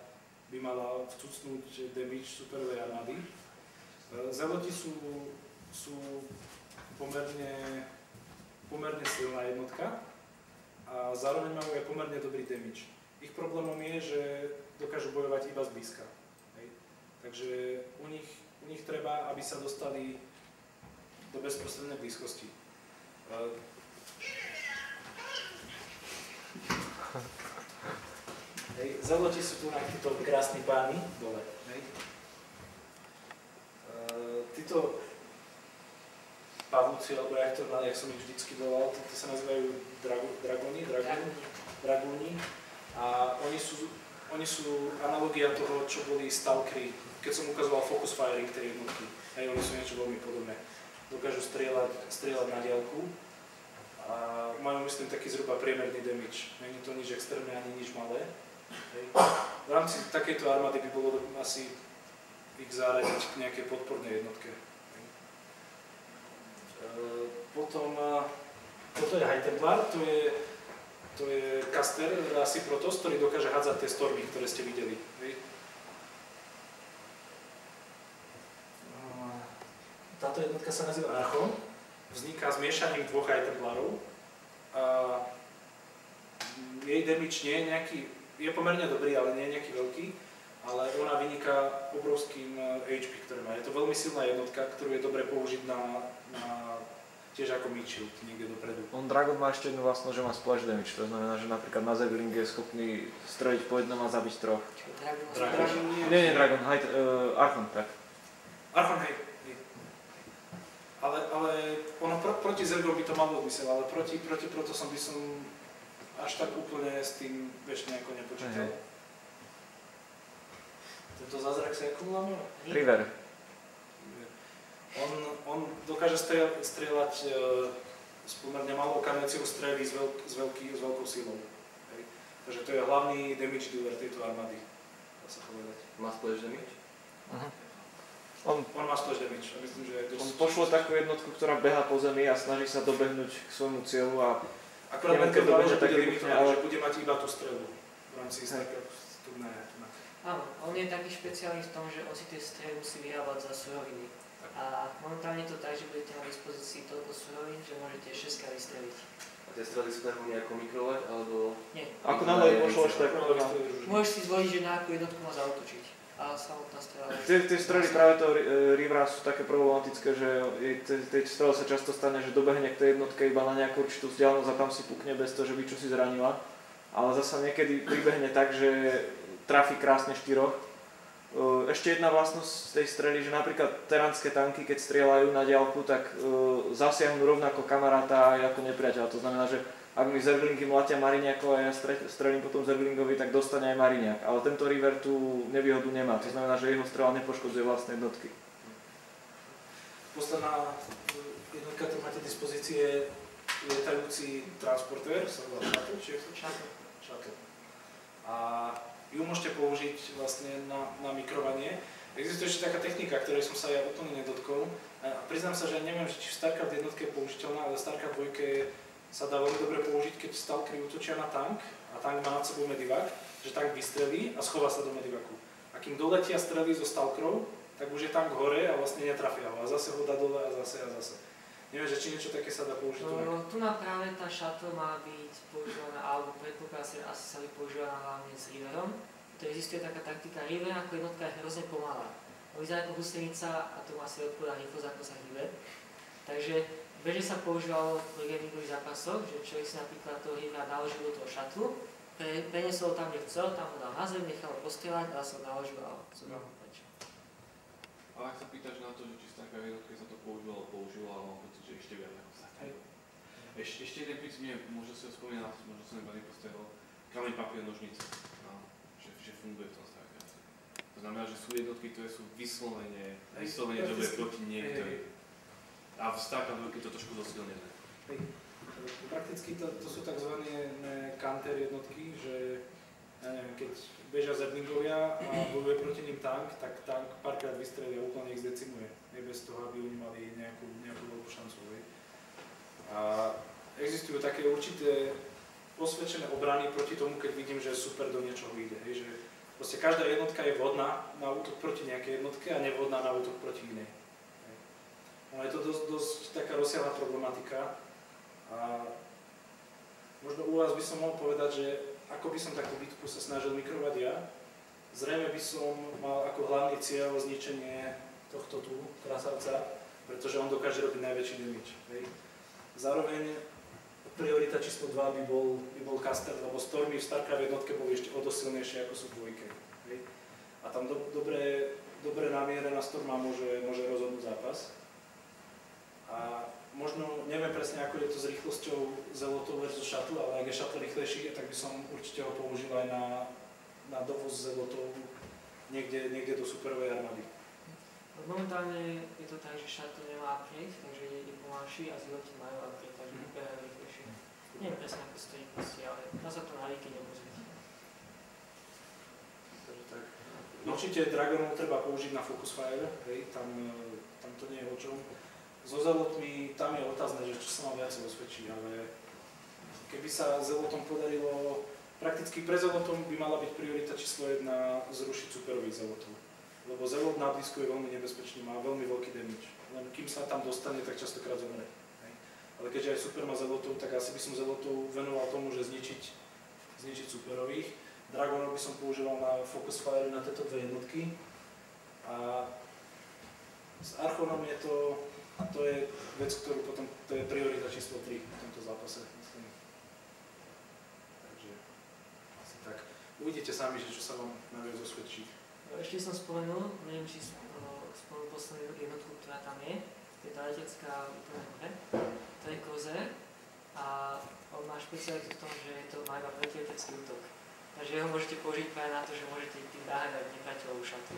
by mala vcucnúť damage superovej armády. Zeloti sú pomerne silná jednotka a zároveň majú aj pomerne dobrý damage. Ich problémom je, že dokážu bojovať iba zblízka. Takže u nich treba, aby sa dostali do bezprostrednej blízkosti. Zeloti sú tu na títo krásni páni dole. Títo pavúci, alebo jak som ich vždycky volal, tí sa nazývajú dragóni a oni sú analogia toho, čo boli stalkery, keď som ukazoval focus firing tej jednotky. Oni sú niečo veľmi podobné. Dokážu strieľať na diaľku a majú, myslím, taký zhruba priemerný damage. Není to nič extrémne ani nič malé. V rámci takejto armády by bolo asi ich zaradiť k nejakej podpornej jednotke. Potom, toto je High Templar, to To je caster rasy Protoss, ktorý dokáže hádzať tie stormy, ktoré ste videli. Hej. Táto jednotka sa nazýva Archon. Vzniká zmiešaním dvoch aj templárov. Jej damage nie je nejaký, je pomerne dobrý, ale nie je nejaký veľký. Ale ona vyniká obrovským HP, ktoré má. Je to veľmi silná jednotka, ktorú je dobre použiť na tiež ako meat shield niekde dopredu. On Dragon má ešte jednu vlastnosť, že má splash damage, to znamená, že napríklad na Zergling je schopný streliť po jednom a zabiť troch. Dragon Nie, Dragon, Archon, tak. Archon, hej. Ale ono proti Zergom by to malo zmysel, ale proti Protosom by som až tak úplne s tým vieš nejako nepočítal. Tento zázrak sa ako volá? River. On dokáže strieľať s pomerne malou kanáciou strely s veľkou silou. Hej. Takže to je hlavný damage dealer tejto armády, dá sa povedať. Má splash damage? On má splash damage a myslím, že je dosť... On pošle takú jednotku, ktorá beha po zemi a snaží sa dobehnúť k svojmu cieľu a... Akorát len keď to dobehne, že tak bude vybuchne, limitovaný, ale... že bude mať iba tú strelu v rámci turnaja. Áno, on je taký špeciálny v tom, že on si tie strely musí vyrábať za suroviny. A momentálne je to tak, že budete mať v dispozícii toľko surovín, že môžete 6 vystreliť. A tie strely sa dajú nejako mikrovať, alebo... Nie. Ako náhle pošleš, tak... Môžeš si zvoliť, že na akú jednotku má zaútočiť. A samotná strela... Tie strely práve toho Rivera sú také problematické, že tej strele sa často stane, že dobehne k tej jednotke iba na nejakú určitú vzdialenosť a tam si pukne bez toho, že by čo si zranila. Ale zasa niekedy pribehne tak, že trafí krásne 4. Ešte jedna vlastnosť tej strely, že napríklad teránske tanky, keď strieľajú na diaľku, tak zasiahnu rovnako kamaráta aj ako nepriateľa. To znamená, že ak mi Zerglingy mlatia Mariniakov a ja strelím potom Zerglingovi, tak dostane aj Mariniak. Ale tento River tú nevýhodu nemá. To znamená, že jeho strela nepoškodzuje vlastné jednotky. Posledná jednotka, ktorú máte v dispozícii, je lietajúci transportér, sa volá Shuttle, či je to Shuttle. A ju môžete použiť vlastne na mikrovanie. Existuje ešte taká technika, ktorej som sa ja úplne nedotkol. A priznám sa, že neviem, či v StarCraft jednotke je použiteľná, ale v StarCraft 2 sa dá veľmi dobre použiť, keď stalkeri útočia na tank a tank má nad sebou medivak, že tank vystrelí a schová sa do medivaku. A kým doletia strely zo stalkerov, tak už je tank hore a vlastne netrafia ho a zase ho dá dole a zase. Neviem, že či niečo také sa dá použiť. Tu na práve tá shuttle má byť používaná, alebo predpokladá asi sa by používaná hlavne s Riverom. To existuje taká taktika, River ako jednotka je hrozne pomalá. Vyzerá ako husenica a to má si odpovedá rýchlosť ako sa hýbe. Takže bežne sa používalo v gamingových zápasoch, že človek si napríklad toho Rivera naložil do toho shuttle, preniesol tam, kde chcel, tam ho dal na zem, nechal ho postrieľať a sa naložil a zobral ho preč. Ale ak sa pýtaš na to, že či v StarCraft jednotke sa to používalo, ale mám pocit, že ešte viac ako StarCraft. Ešte jeden princíp, neviem, možno si ho spomínal, možno som iba nepostrehol, kameň, papier, nožnice, no, že funguje v tom StarCraft. To znamená, že sú jednotky, ktoré sú vyslovene dobre proti niektorým. A v StarCraft je to trošku zosilnené. Prakticky to sú tzv. Counter jednotky, že ja neviem, keď bežia Zerglingovia a bojuje proti ním tank, tak tank párkrát vystrelia a úplne ich zdecimuje. Bez toho, aby oni mali nejakú veľkú šancu. A existujú také určité osvedčené obrany proti tomu, keď vidím, že super do niečoho ide. Že proste každá jednotka je vhodná na útok proti nejakej jednotke a nevhodná na útok proti inej. No je to dosť taká rozsiahla problematika a možno u vás by som mohol povedať, že ako by som takú bitku sa snažil mikrovať ja. Zrejme by som mal ako hlavný cieľ zničenie tohto tu krasavca, pretože on dokáže robiť najväčší damage. Zároveň priorita číslo 2 by bol caster, lebo stormy v StarCraft jednotke boli ešte o dosť silnejšie ako sú v dvojke. A tam dobre namierená storma môže rozhodnúť zápas. A možno neviem presne, ako je to s rýchlosťou Zelotov versus Shuttle, ale ak je Shuttle rýchlejší, tak by som určite ho použil aj na dovoz Zelotov niekde do superovej armády. Momentálne je to tak, že Shuttle nemá upgrade, takže je pomalší a Zeloti majú upgrade, takže vybehajú rýchlejšie. Neviem presne, ako stojí proste, ale dá sa to na výky nepozrieť. Určite Dragonov treba použiť na Focus Fire, tam to nie je o čom. So Zelotmi tam je otázne, že čo sa má viac osvedčí, ale keby sa Zelotom podarilo, prakticky pre Zelotom by mala byť priorita číslo 1 zrušiť superových Zelotov. Lebo Zelot na blízku je veľmi nebezpečný, má veľmi veľký damage. Len kým sa tam dostane, tak častokrát zomre. Hej. Ale keďže aj super má Zelotov, tak asi by som Zelotov venoval tomu, že zničiť superových. Dragonov by som používal na Focus Fire na tieto dve jednotky. A s Archonom je to je vec, ktorú potom, to je priorita číslo 3 v tomto zápase, myslím. Takže asi tak. Uvidíte sami, že čo sa vám najviac osvedčí. Ešte som spomenul, neviem, či spomenul poslednú jednotku, ktorá tam je. To je tá letecká úplne hore. To je Kozer a on má špecialitu v tom, že to má iba protiletecký útok. Takže ho môžete použiť práve na to, že môžete tým naháňať nepriateľovú šatu.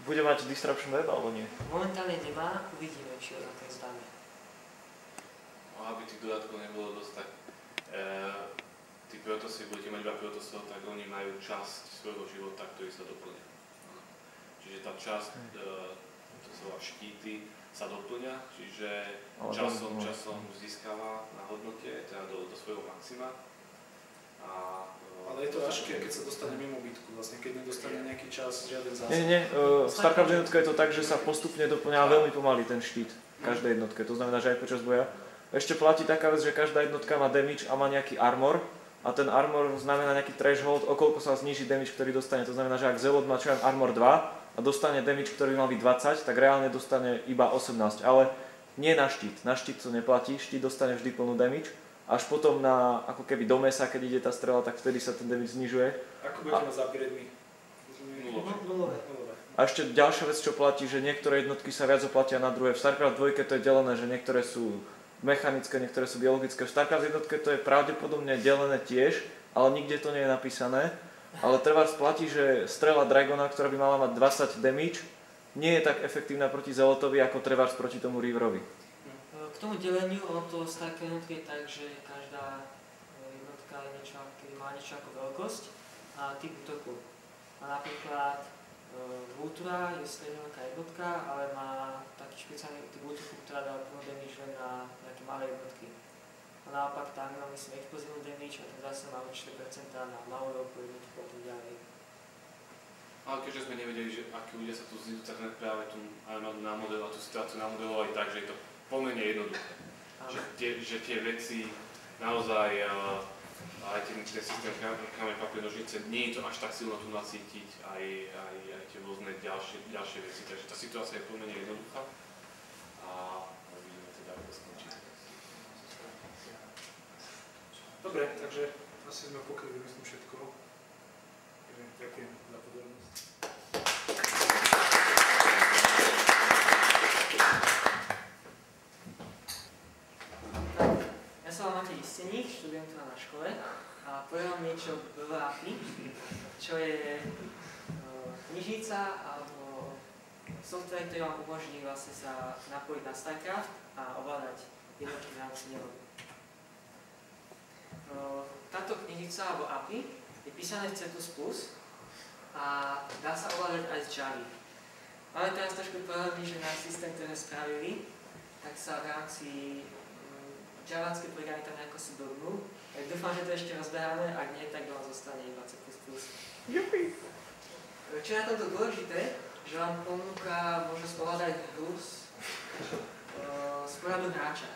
Bude mať Disruption Web alebo nie? Momentálne nemá, uvidíme, či ho na to zdáme. No, aby tých dodatkov nebolo dosť, tak tí Protossy, budete mať iba Protossov, tak oni majú časť svojho života, ktorý sa doplňa. Čiže tá časť, to sa volá štíty, sa doplňa, čiže časom získava na hodnote, teda do svojho maxima. Ale je to ťažké, keď sa dostane mimo bitku, vlastne keď nedostane nejaký čas, žiaden zásah. Nie. Starcraft jednotka je to tak, že sa postupne doplňa veľmi pomaly ten štít každej jednotke. To znamená, že aj počas boja. Ešte platí taká vec, že každá jednotka má damage a má nejaký armor. A ten armor znamená nejaký threshold, o koľko sa zníži damage, ktorý dostane. To znamená, že ak Zelot má armor 2 a dostane damage, ktorý mal byť 20, tak reálne dostane iba 18. Ale nie na štít. Na štít to neplatí, štít dostane vždy plnú damage. Až potom na, ako keby do mesa, keď ide tá strela, tak vtedy sa ten damage znižuje. Ako budete mať s upgrademi? Nulové. A ešte ďalšia vec, čo platí, že niektoré jednotky sa viac oplatia na druhé. V StarCraft 2 to je delené, že niektoré sú mechanické, niektoré sú biologické. V StarCraft 1 to je pravdepodobne delené tiež, ale nikde to nie je napísané. Ale treba platí, že strela Dragona, ktorá by mala mať 20 damage, nie je tak efektívna proti Zelotovi, ako Trevars proti tomu Reaverovi. K tomu deleniu, ono to StarCraft jednotky je tak, že každá jednotka je niečo, kedy má niečo ako veľkosť a typ útoku. A napríklad Vultura je stredňová jednotka, ale má taký špeciálny typ útoku, ktorá dá plnú damage len na nejaké malé jednotky. A naopak tam má myslím explozívnu damage a ten zase má 4% na malú veľkú jednotku a tak ďalej. Ale keďže sme nevedeli, že akí ľudia sa tu zídu, tak sme práve tú armádu namodelovali, tú situáciu namodelovali tak, že je to pomerne jednoduché. Že tie veci naozaj, aj ten systém kameň, papier, nožnice, nie je to až tak silno tu nacítiť, aj tie rôzne ďalšie veci. Takže tá situácia je pomerne jednoduchá a uvidíme teda, ako to skončí. Dobre, takže asi sme pokryli myslím všetko. Takže ďakujem za pozornosť. Ja sa volám Matej Isteník, študujem tu na škole a poviem vám niečo o API, čo je knižnica alebo software, ktorý vám umožní vlastne sa napojiť na StarCraft a ovládať jednotky v rámci neho. Táto knižnica alebo API je písané v C++ a dá sa ovládať aj z Java. Máme teraz trošku problémy, že náš systém, ktorý sme spravili, tak sa v rámci javánske programy tam nejako si dognú. Tak dúfam, že to ešte rozbeháme, ak nie, tak vám zostane iba C++. Jupi! Čo je na tomto dôležité, že vám ponúka možnosť ovládať hru z pohľadu hráča.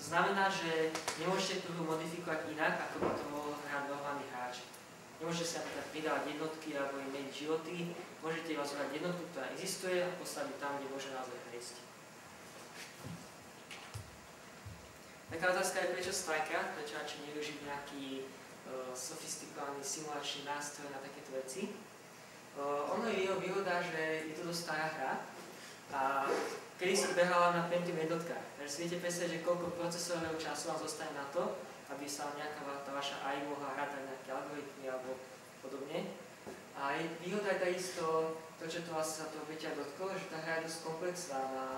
To znamená, že nemôžete tú hru modifikovať inak, ako by to mohol hrať normálny hráč. Nemôžete si napríklad pridávať jednotky alebo im meniť životy, môžete iba zvolať jednotku, ktorá existuje a postaviť tam, kde môže naozaj prejsť. Taká otázka je, prečo StarCraft, prečo radšej nevyužiť nejaký sofistikovaný simulačný nástroj na takéto veci. Ono je jeho výhoda, že je to dosť stará hra a kedy si behala na Pentium jednotkách. Takže si viete predstaviť, že koľko procesorového času vám zostane na to, aby sa nejaká tá vaša AI mohla hrať aj nejaké algoritmy alebo podobne. A výhoda je takisto to, čo to vlastne sa toho Peťa dotklo, že tá hra je dosť komplexná, má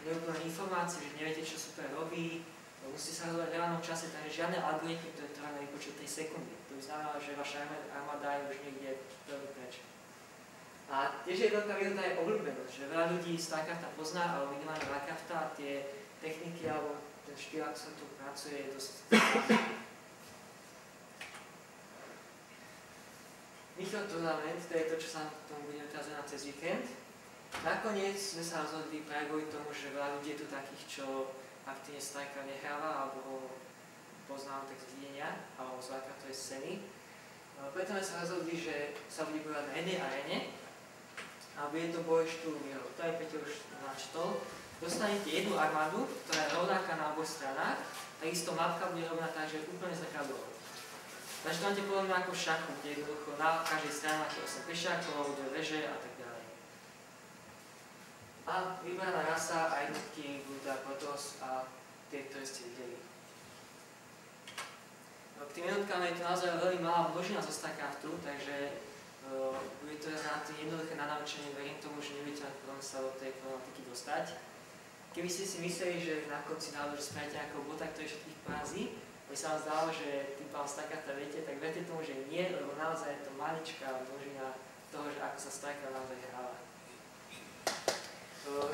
neúplné informácie, že neviete, čo super robí, musíte sa hľadať v reálnom čase, takže žiadne algoritmy, ktoré trvá na vypočuť 3 sekundy. To by znamená, že vaša armáda je už niekde veľmi preč. A tiež je veľká výhoda aj obľúbenosť, že veľa ľudí StarCrafta pozná, alebo minimálne Warcrafta, tie techniky alebo ten štýl, ako sa tu pracuje, je dosť... Mikroturnament, to je to, čo sa tomu budeme teraz venovať cez víkend. Nakoniec sme sa rozhodli práve kvôli tomu, že veľa ľudí je tu takých, čo aktívne StarCraft nehráva, alebo ho poznám tak z videnia, alebo z Warcraftovej scény. Preto sme sa rozhodli, že sa bude bojovať na jednej arene a bude to boj štúrmierov. To aj Peťo už načtol. Dostanete jednu armádu, ktorá je rovnaká na oboch stranách, takisto mapka bude rovnaká, že je úplne zrkadlová. Takže to máte podobne ako v šachu, kde jednoducho na každej strane máte 8 pešákov, 2 veže a tak ďalej. A vybraná rasa a jednotky budú teda Protoss a tie, ktoré ste videli. K tým jednotkám je to naozaj veľmi malá množina zo StarCraftu, takže bude to relatívne jednoduché na naučenie, verím tomu, že nebudete mať problém sa do tej problematiky dostať. Keby ste si mysleli, že na konci návodu, že spravíte nejakého bota, ktorý všetkých porazí, by sa vám zdalo, že tým pádom StarCrafta viete, tak verte tomu, že nie, lebo naozaj je to maličká množina toho, že ako sa StarCraft naozaj hráva.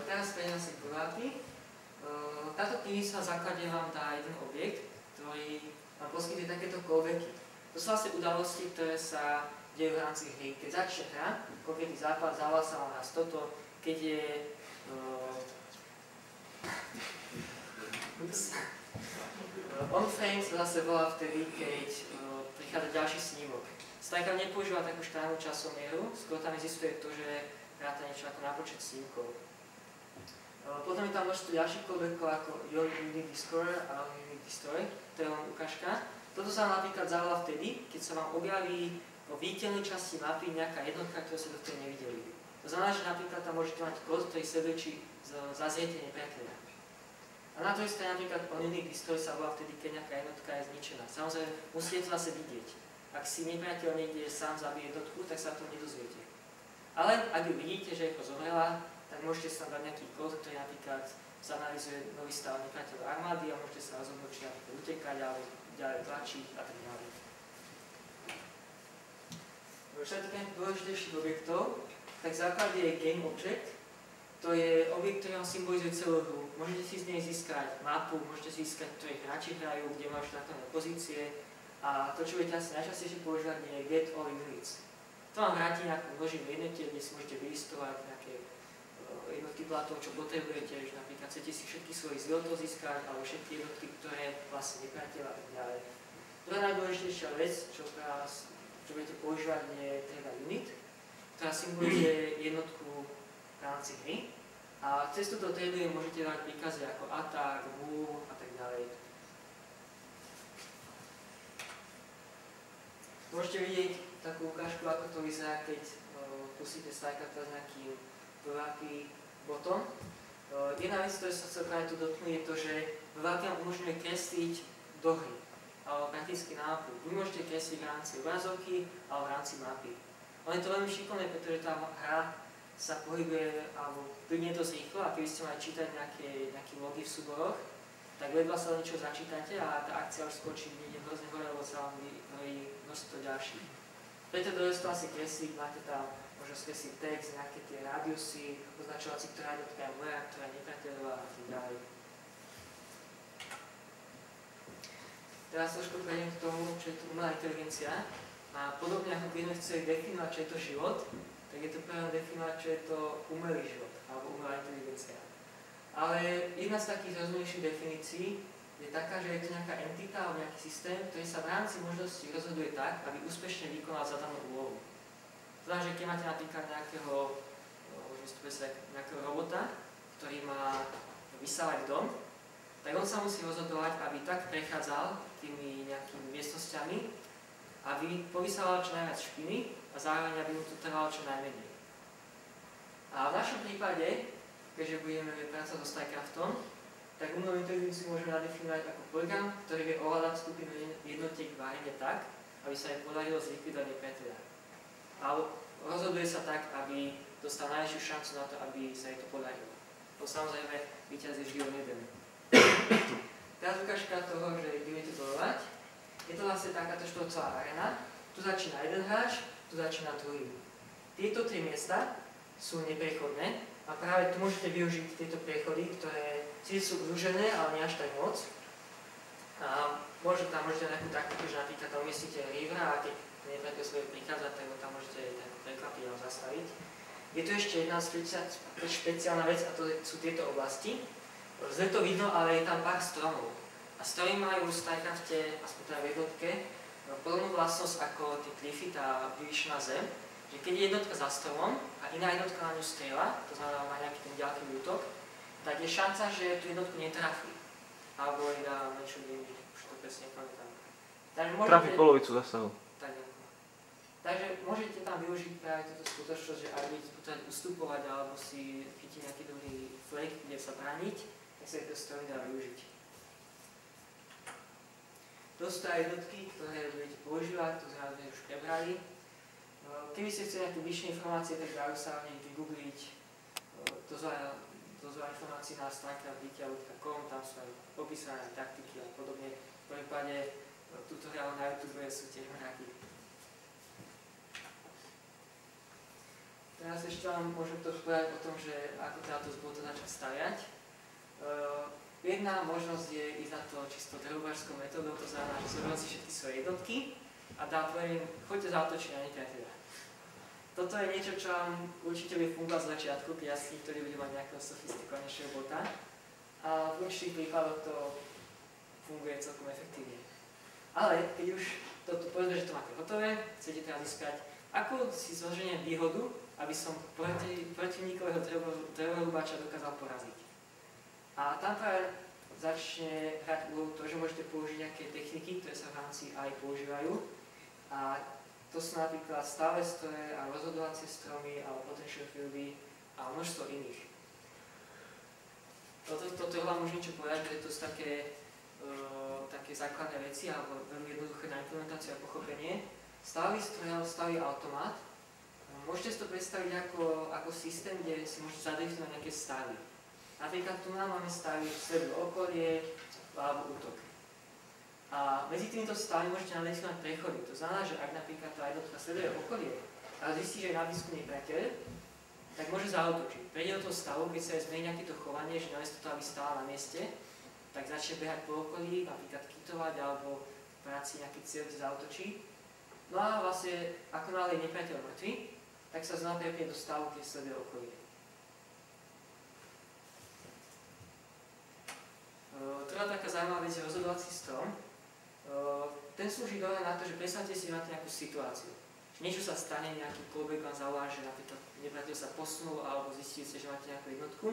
Teraz prejdem si k prváty. Táto kniha v základe vám dá jeden objekt, ktorý vám poskytuje takéto callbacky. To sú vlastne udalosti, ktoré sa dejú v rámci hry. Keď začne hra, konkrétny západ, zavolá sa vám raz toto, keď je on-frame sa zase volá vtedy, keď prichádza ďalší snímok. StarCraft nepoužíva takú štárnu časomieru, skôr tam existuje to, že ráta niečo ako na počet snímkov. Potom je tam množstvo ďalších callbackov ako Your Unit Destroyer a Unit Destroy, to je len ukážka. Toto sa vám napríklad zavolá vtedy, keď sa vám objaví vo viditeľnej časti mapy nejaká jednotka, ktorú ste dovtedy nevideli. To znamená, že napríklad tam môžete mať kód, ktorý sleduje, či zazriete nepriateľa. A na druhej strane napríklad Unit Destroy sa volá vtedy, keď nejaká jednotka je zničená. Samozrejme, musíte to zase vidieť. Ak si nepriateľ niekde sám zabije jednotku, tak sa to nedozviete. Ale ak ju vidíte, že je to zomrela, tak môžete sa dať nejaký kód, ktorý napríklad zanalizuje nový stav nepriateľov armády a môžete sa rozhodnúť, či napríklad utekať, alebo ďalej tlačiť a tak ďalej. Čo sa týka dôležitejších objektov, tak v základe je Game Object. To je objekt, ktorý vám symbolizuje celú hru. Môžete si z nej získať mapu, môžete si získať, ktoré hráči hrajú, kde máš nastavené pozície. A to, čo budete asi najčastejšie používať, je Get All Units. To vám vráti nejakú množinu jednotiek, kde si môžete vylistovať nejaké jednotky platov, čo potrebujete, že napríklad chcete si všetky svojich zliotov získať, alebo všetky jednotky, ktoré vlastne nepriateľa a tak ďalej. Druhá najdôležitejšia vec, čo budete používať, je teda unit, ktorá symbolizuje jednotku v rámci hry. A cez túto tradu môžete dať príkazy ako attack, move a tak ďalej. Môžete vidieť takú ukážku, ako to vyzerá, keď pustíte StarCraft s nejakým prváky botom. Jedna vec, ktorá sa celkom aj tu dotknú, je to, že prváky vám umožňuje kresliť do hry, alebo prakticky na mapu. Vy môžete kresliť v rámci obrazovky alebo v rámci mapy. Ale je to veľmi šikovné, pretože tá hra sa pohybuje alebo plynie dosť rýchlo a keby ste mali čítať nejaké logy v súboroch, tak vedľa sa niečo začítate a tá akcia už skočí niekde hrozne hore, lebo sa vám vyhorí množstvo ďalších. Preto dôležité asi kresliť, máte tam možno skresliť text, nejaké tie rádiusy, označovací, ktorá jednotka je moja, ktorá je nepriateľová a tak ďalej. Teraz trošku prejdem k tomu, čo je to umelá inteligencia. A podobne ako by sme chceli definovať, čo je to život, tak je to práve definovať, čo je to umelý život, alebo umelá inteligencia. Ale jedna z takých rozumnejších definícií je taká, že je to nejaká entita alebo nejaký systém, ktorý sa v rámci možností rozhoduje tak, aby úspešne vykonal zadanú úlohu. To znamená, že keď máte napríklad nejakého robota, ktorý má vysávať dom, tak on sa musí rozhodovať, aby tak prechádzal tými nejakými miestnosťami, aby povysával čo najviac špiny a zároveň aby mu to trvalo čo najmenej. A v našom prípade, keďže budeme pracovať so StarCraftom, tak umelú inteligenciu môžeme nadefinovať ako program, ktorý vie ovládať skupinu jednotiek v arene tak, aby sa jej podarilo zlikvidovať nepriateľa. A rozhoduje sa tak, aby dostal najväčšiu šancu na to, aby sa jej to podarilo. To samozrejme víťaz je vždy len jeden. Teraz ukážka toho, že budete bojovať. Je to vlastne takáto štvorcová arena. Tu začína jeden hráč, tu začína druhý. Tieto tri miesta sú neprechodné a práve tu môžete využiť tieto priechody, ktoré síce sú udružené, ale nie až tak moc. A môžete nejakú taktiku, že napríklad tam umiestnite rivera a keď nepriateľ svoje prikázať, tak ho tam môžete tak prekvapiť alebo zastaviť. Je tu ešte jedna špeciálna vec a to sú tieto oblasti. Zle to vidno, ale je tam pár stromov. A stromy majú v StarCrafte, aspoň teda v jednotke, podobnú vlastnosť ako tie klify, tá vyvýšená zem, že keď je jednotka za stromom a iná jednotka na ňu strieľa, to znamená má nejaký ten ďalký útok, tak je šanca, že tú jednotku netrafí. Alebo je dá niečo iné, už to presne nepamätám. Trafi polovicu zasahu. Takže môžete tam využiť práve túto skutočnosť, že ak budete potrebovať ustupovať alebo si chytiť nejaký dobrý flek, kde sa brániť, tak sa tieto stromy dá využiť. To sú aj jednotky, ktoré budete používať, to sme už prebrali. Keby ste chceli nejaké vyššie informácie, tak dajú sa o nej vygoogliť. To zva informácií na starcraftdetail.com, tam sú aj opísané taktiky a podobne. V prípade tutoriálu na YouTube sú tiež mraky. Teraz ešte vám môžem to povedať o tom, že ako táto zbota začať staviať. Jedna možnosť je ísť na to čisto drobárskou metódou, to znamená, že zoberiem si všetky svoje jednotky a poviem, choďte zautočiť na nepriateľa. Toto je niečo, čo vám určite bude fungovať z začiatku, keď asi niektorí bude mať nejakého sofistikovanejšieho bota. A v určitých prípadoch to funguje celkom efektívne. Ale keď už toto povedzme, že to máte hotové, chcete teraz získať, ako si zloženiem výhodu, aby som protivníkového drevorubáča dokázal poraziť. A tam práve začne hrať úlohu to, že môžete použiť nejaké techniky, ktoré sa v rámci AI používajú. A to sú napríklad stále stroje a rozhodovacie stromy alebo potential fieldy a množstvo iných. Toto vám môžem niečo povedať, že to sú také základné veci alebo veľmi jednoduché na implementáciu a pochopenie. Stavy stroj alebo stavy automat. Môžete si to predstaviť ako systém, kde si môžete zadefinovať nejaké stavy. Napríklad tu máme stavy sledujú okolie alebo útok. A medzi týmito stavmi môžete nadefinovať prechody. To znamená, že ak napríklad tá jednotka sleduje okolie a zistí, že je na blízku nepriateľ, tak môže zaútočiť. Prejde do toho stavu, keď sa jej zmení nejaké to chovanie, že namiesto toho, aby stála na mieste, tak začne behať po okolí, napríklad kitovať alebo práci nejaký cieľ, kde zaútočí. No a vlastne, ako náhle je nepriateľ mŕtvy, tak sa znova prepne do stavu, keď sleduje okolie. Teda taká zaujímavá vec je rozhodovací strom. Ten slúži dole na to, že predstavte si, že máte nejakú situáciu. Niečo sa stane, nejaký callback vám zavolá, že napríklad nepriateľ sa posunul alebo zistíte, že máte nejakú jednotku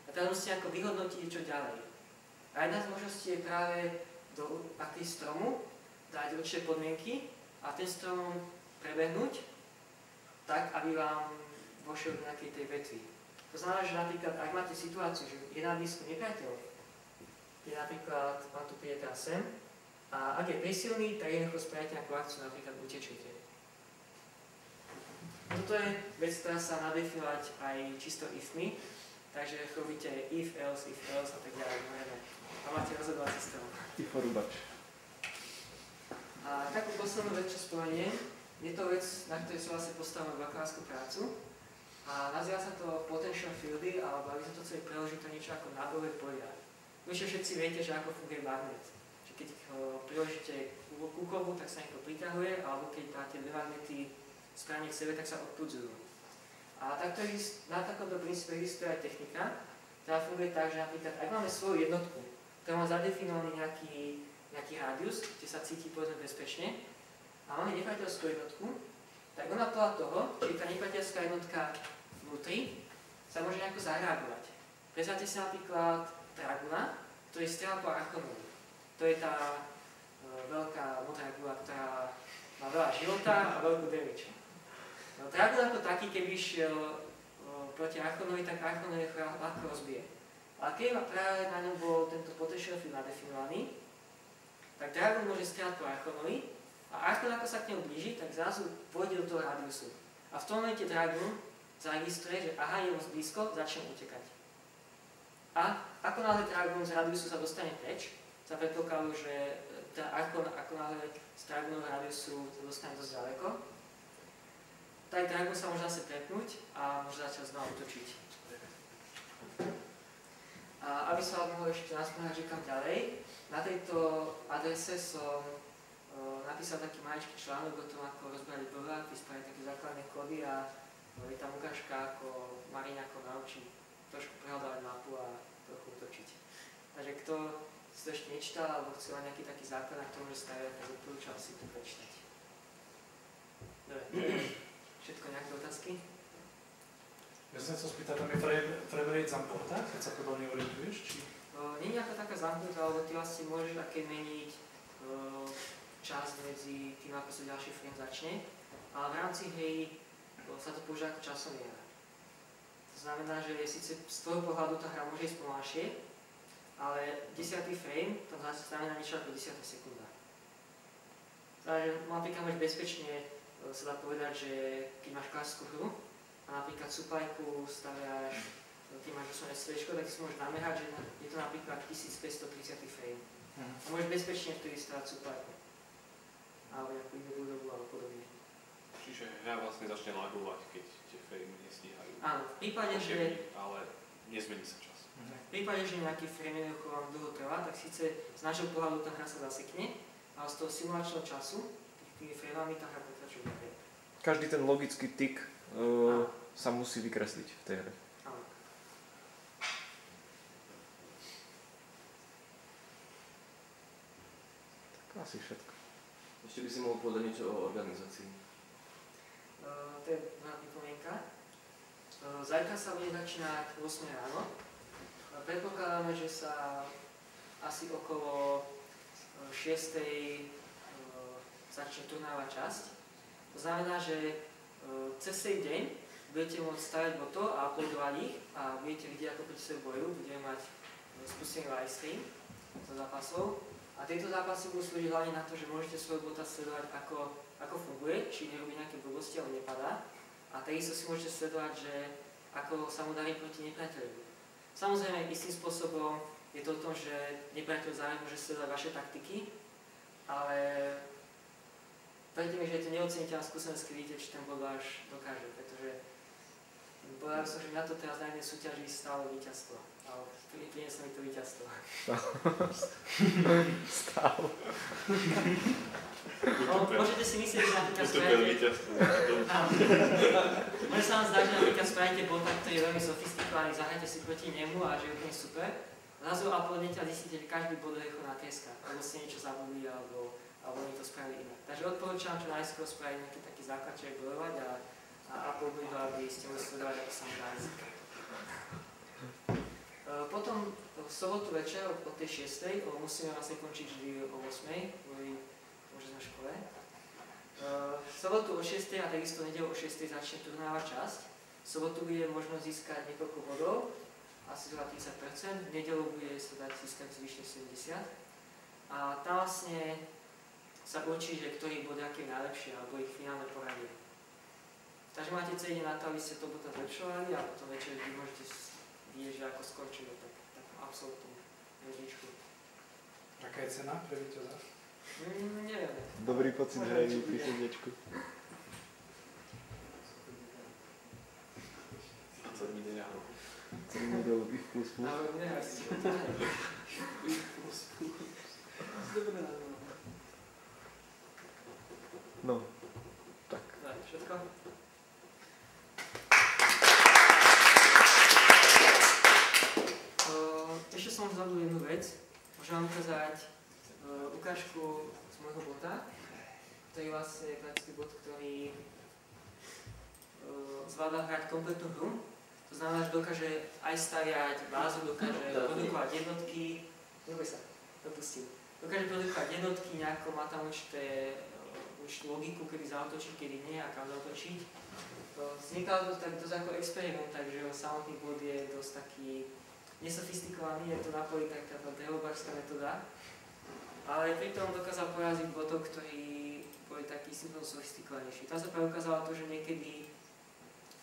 a teraz musíte ako vyhodnotiť, čo ďalej. A jedna z možností je práve do akej stromu dať určité podmienky a ten strom prebehnúť tak, aby vám vošiel do nejakej tej vetvy. To znamená, že napríklad, ak máte situáciu, že je na blízku nepriateľ, je napríklad, vám tu príde teraz sem, a ak je prísilný, tak jednoducho spravíte nejakú akciu, napríklad utečíte. Toto je vec, ktorá sa nadefinovať aj čisto if-mi, takže robíte if, else a tak ďalej. A máte rozhodovací strom. If-rubač. A takú poslednú vec, čo spomeniem, je to vec, na ktorej som vlastne postavil bakalárskú prácu a nazýva sa to potential fieldy, alebo aby som to chceli preložiť to niečo ako nábojové polia. Vy všetci viete, že ako funguje magnet. Že keď priložíte ku kovu, tak sa niekto priťahuje, alebo keď máte dve magnety správne k sebe, tak sa odpudzujú. A takto na takomto princípe existuje aj technika, ktorá funguje tak, že napríklad, ak máme svoju jednotku, ktorá má zadefinovaný nejaký rádius, kde sa cíti povedzme bezpečne, a máme nepriateľskú jednotku, tak ona podľa toho, či tá nepriateľská jednotka vnútri, sa môže nejako zareagovať. Predstavte si napríklad Draguna, ktorý strieľa po Archonovi. To je tá veľká modrá gula, ktorá má veľa života a veľkú damage. No, Dragun ako taký, keby išiel proti Archonovi, tak Archon je ľahko rozbije. Ale keď práve na ňom bol tento potential field nadefinovaný, tak Dragun môže strieľať po Archonovi a Archon ako sa k nemu blíži, tak zrazu pôjde do toho radiusu. A v tom momente Dragun zaregistruje, že aha, je moc blízko, začne utekať. A ako náhle Dragun z radiusu sa dostane preč, sa predpokladu, že Archon ako náhle z Dragunovho radiusu sa dostane dosť ďaleko, tak Dragun sa môže zase prepnúť a môže začať znova útočiť. A A aby som mohol ešte nasmerať, že kam ďalej, na tejto adrese som napísal taký maličký článok o tom, ako rozbrať boha, spraviť také základné kódy a je tam ukážka, ako Mariňako naučí trošku prehľadávať mapu a trochu utočiť. Takže kto si to ešte nečítal, alebo chce mať nejaký taký základ, na ktorom môže stavať, tak odporúčam si to prečítať. Dobre, všetko nejaké otázky? Ja som chcel spýtať, tam je frame rate zamknutá, keď sa podobne orientuješ, či? Nie je nejaká taká zamknutá, lebo ty vlastne môžeš také meniť čas medzi tým, ako sa ďalší frame začne, ale v rámci hry sa to používa ako časomiera. To znamená, že síce z toho pohľadu tá hra môže ísť pomalšie, ale 10. frame tam zase znamená niečo ako 10. sekunda. Takže napríklad máš bezpečne, sa dá povedať, že keď máš klasickú hru a napríklad supajku staviaš, keď máš oslovné sviečko, tak si môžeš namerať, že je to napríklad 1530. frame. A môžeš bezpečne vtedy stavať supajku. Alebo nejakú inú budovu alebo podobne. Čiže hra vlastne začne lagovať, keď tie frame nestíhajú. Áno, v prípade, že... Ale nezmení sa čas. V prípade, že nejaký frame jednoducho vám dlho trvá, tak síce z našho pohľadu tá hra sa zasekne, ale z toho simulačného času, tými frameami tá hra pokračuje ďalej. Každý ten logický tik sa musí vykresliť v tej hre. Áno. Tak asi všetko. Ešte by si mohol povedať niečo o organizácii. To je moja pripomienka. Zajtra sa bude začínať 8 ráno. Predpokladáme, že sa asi okolo 6. začne turnáva časť. To znamená, že cez celý deň budete môcť stavať boto a uploadovať ich a budete vidieť, ako proti sebe bojujú. Budeme mať spustený live stream zo zápasov. A tieto zápasy budú slúžiť hlavne na to, že môžete svojho bota sledovať, ako funguje, či nerobí nejaké blbosti alebo nepadá. A takisto si môžete sledovať, že ako sa mu darí proti nepriateľovi. Samozrejme, istým spôsobom je to o tom, že nepriateľ zároveň môže sledovať vaše taktiky, ale verte mi, že je to neoceniteľná skúsenosť, keď vidíte, či ten bod váš dokáže, pretože povedal som, že na to teraz na jednej súťaži stálo víťazstvo. Ale prinieslo mi to víťazstvo. Stálo. No, môžete si myslieť, že napríklad spravíte... Môže sa vám zdať, že napríklad spravíte bota, ktorý je veľmi sofistikovaný, zahrajte si proti nemu a že je úplne super. Zrazu uploadnete a zistíte, že každý bod je na treska, alebo ste niečo zabudli, alebo oni to spravili inak. Takže odporúčam čo najskôr spraviť nejaký taký základ, čo je bojovať a uploadnúť ho, aby ste mohli sledovať, ako sa mu dá jazyka. Potom v sobotu večer o tej 6. musíme vlastne končiť vždy o 8. kvôli tomu, že sme v škole. V sobotu o 6. a takisto nedeľu o 6. začne turnáva časť. V sobotu bude možnosť získať niekoľko bodov, asi zhruba 30%, v nedeľu bude sa dať získať zvyšne 70%. A tam vlastne sa určí, že ktorý bod aký je najlepšie, alebo ich finálne poradie. Takže máte celý deň na to, aby ste to bota zlepšovali a potom večer vy môžete vidieť, že ako skorčilo takom absolútnom rebríčku. Aká je cena pre víťaza? Neviem. Dobrý pocit hrajú pri srdiečku. Celý deň ahoj. Celý model ich plus plus. Ale nehraj si to. No, tak. Všetko? Ešte som už zabudol jednu vec. Môžem vám ukázať ukážku z môjho bota, ktorý vlastne je praktický bot, ktorý zvláda hrať kompletnú hru. To znamená, že dokáže aj staviať bázu, dokáže produkovať jednotky. Neboj sa, dopustím. Dokáže produkovať jednotky, nejako má tam určitú logiku, kedy zaútočiť, kedy nie a kam zaútočiť. Vznikalo to tak dosť ako experiment, takže samotný bod je dosť taký nesofistikovaný, je to napojiť taká developerská metóda. Ale pritom dokázal poraziť botov, ktorí boli takí simptom sofistikovanejší. Tam sa práve ukázalo to, že niekedy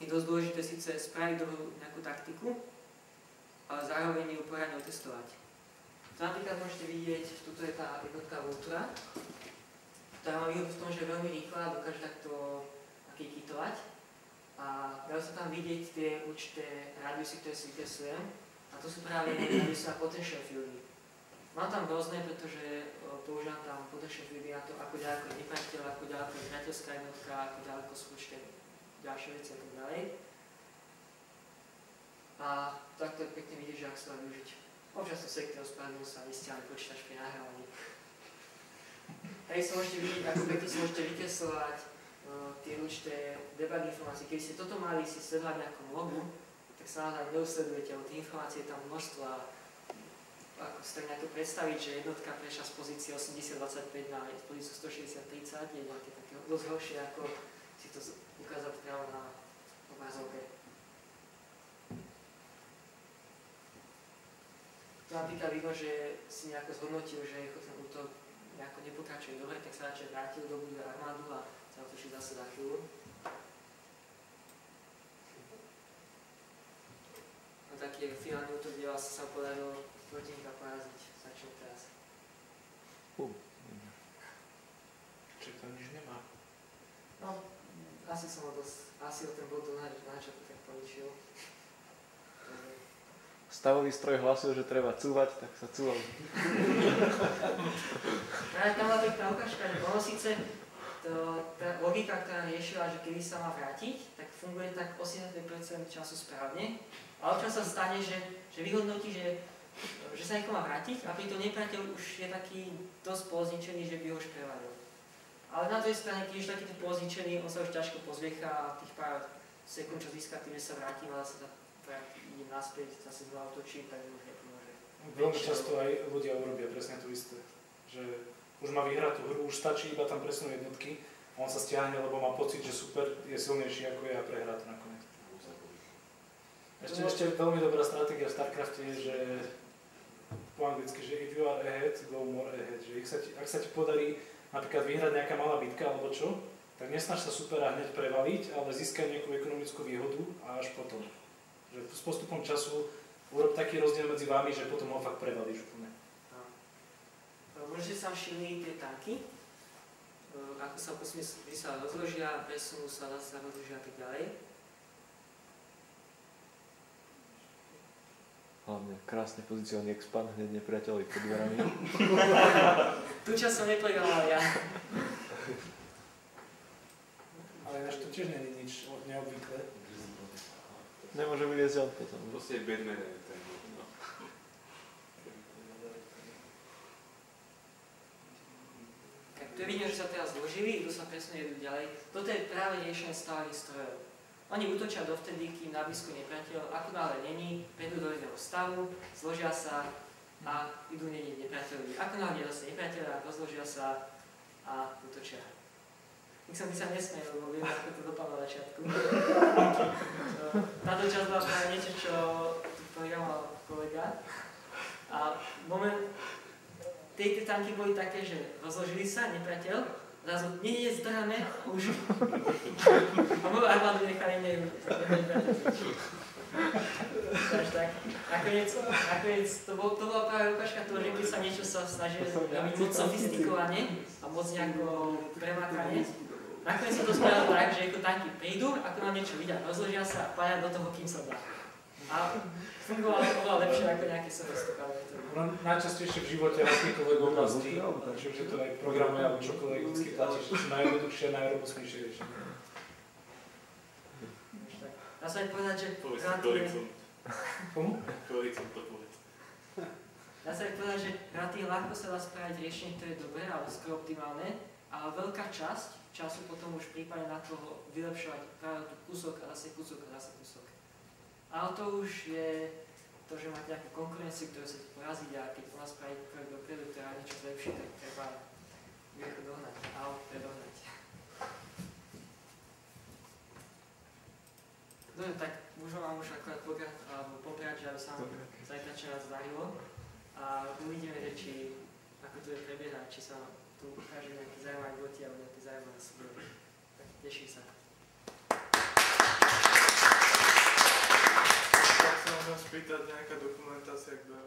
je dosť dôležité síce spraviť nejakú taktiku, ale zároveň ju poriadne otestovať. To napríklad môžete vidieť, tuto je tá jednotka Vultura, ktorá má výhodu v tom, že je veľmi rýchla a dokáže takto kitovať. A dajú sa tam vidieť tie určité radiusy, ktoré si vykreslujem. A to sú práve na potential fieldy. Mám tam rôzne, pretože používam tam potential fieldy na to, ako ďaleko je nepriateľ, ako ďaleko je priateľská jednotka, ako ďaleko sú určité ďalšie veci a tak ďalej. A takto je pekne vidieť, že ak sa dá využiť. Občas to sektor spravil sa vystiahli počítač pri nahrávaní. Tady sa môžete vidieť, ako pekne si môžete vykreslovať tie určité debug informácie. Keby ste toto mali si sledovať nejakom logu, tak sa naozaj neusledujete, lebo tie informácie je tam množstvo a ako si tak nejako predstaviť, že jednotka prešla z pozície 80-25 na pozíciu 160-30 je nejaké také dosť horšie, ako si to ukázať priamo na obrazovke. To napríklad vidno, že si nejako zhodnotil, že ten útok nejako nepokračuje dobre, tak sa radšej vrátil do budu armádu a sa otočil zase za chvíľu. A taký finálny útok, kde vlastne sa podarilo protivníka poraziť. Začnem teraz. Čiže to nič nemá. No, asi som ho ten bod na začiatku tak poličil. Stavový stroj hlasil, že treba cúvať, tak sa cúval. Tam bola pekná ukážka, že ono síce tá logika, ktorá riešila, že kedy sa má vrátiť, tak funguje tak 80% času správne. Ale občas sa stane, že vyhodnotí, že sa niekto má vrátiť a pritom nepriateľ už je taký dosť pozničený, že by ho už prevadil. Ale na druhej strane, keď už takýto pozničený, on sa už ťažko pozviecha a tých pár sekúnd, čo získa tým, že sa vrátim, ale sa idem naspäť, zase znova otočím, tak už nepomôže. Veľmi často aj ľudia urobia presne to isté. Že už má vyhrať tú hru, už stačí iba tam presunúť jednotky a on sa stiahne, lebo má pocit, že super je silnejší ako je a prehrá to nakoniec. Ešte veľmi dobrá stratégia v StarCrafte je, že po anglicky, že if you are ahead, go more ahead. Že ak sa ti podarí napríklad vyhrať nejaká malá bitka alebo čo, tak nesnaž sa supera hneď prevaliť, ale získaj nejakú ekonomickú výhodu a až potom. Že s postupom času urob taký rozdiel medzi vami, že potom ho fakt prevalíš úplne. Môžete sa všimli tie tanky, ako sa postupne sa rozložia, presunú sa, zase sa rozložia a tak ďalej. Hlavne krásne pozíciovaný expand, hneď nepriateľi pod dverami. Tu čas som neplegal ja. Ale ináč to tiež nie je nič neobvyklé. Nemôže vyliezť on potom. Proste je Batman ten no. Tak tu vidím, že sa teraz zložili, idú sa presne jedú ďalej. Toto je práve riešenie stavových strojov. Oni útočia dovtedy, kým na blízko nepriateľ, ako náhle není, prejdú do jedného stavu, zložia sa a idú nepriateľovi. Ako náhle zase nepriateľa, rozložia sa a útočia. Nik som by sa nesmejil, lebo viem, ako to dopadlo na začiatku. Táto časť bola práve niečo, čo tu programoval kolega. A moment, tie tanky boli také, že rozložili sa, nepriateľ, zrazu, nie, zdráme, už. A moju armádu nechali takže tak, nakoniec to bola práve ukážka toho, že keď sa niečo sa snaží robiť moc sofistikovane a moc nejako premakane, nakoniec sa to spravilo tak, že ako tanky prídu, ako nám niečo vidia, rozložia sa a pália do toho, kým sa dá. A fungovalo to oveľa lepšie ako nejaké sofistikované metody. No, najčastejšie v živote v akýkoľvek oblasti, či už je to aj programuje alebo čokoľvek, vždycky platí, že sú najjednoduchšie a najrobustnejšie riešenia. Dá sa aj povedať, že relatívne ľahko sa dá spraviť riešenie, ktoré je dobré alebo skoro optimálne, ale veľká časť času potom už prípadne na toho vylepšovať práve tu kúsok a zase kúsok a zase kúsok. Ale to už je to, že máte nejakú konkurenciu, ktorú sa ti porazí a keď ona spraví krok dopredu, ktorá niečo zlepší, tak treba ju dohnať a predohnať. Dobre, tak môžem vám už akorát popriať, že aby sa vám zajtra čo raz zdarilo a uvidíme, že či ako to je prebiehať, či sa tu ukážu nejaké zaujímavé boty alebo nejaké zaujímavé súbory. Tak teším sa. Tak sa môžem spýtať nejaká dokumentácia, kto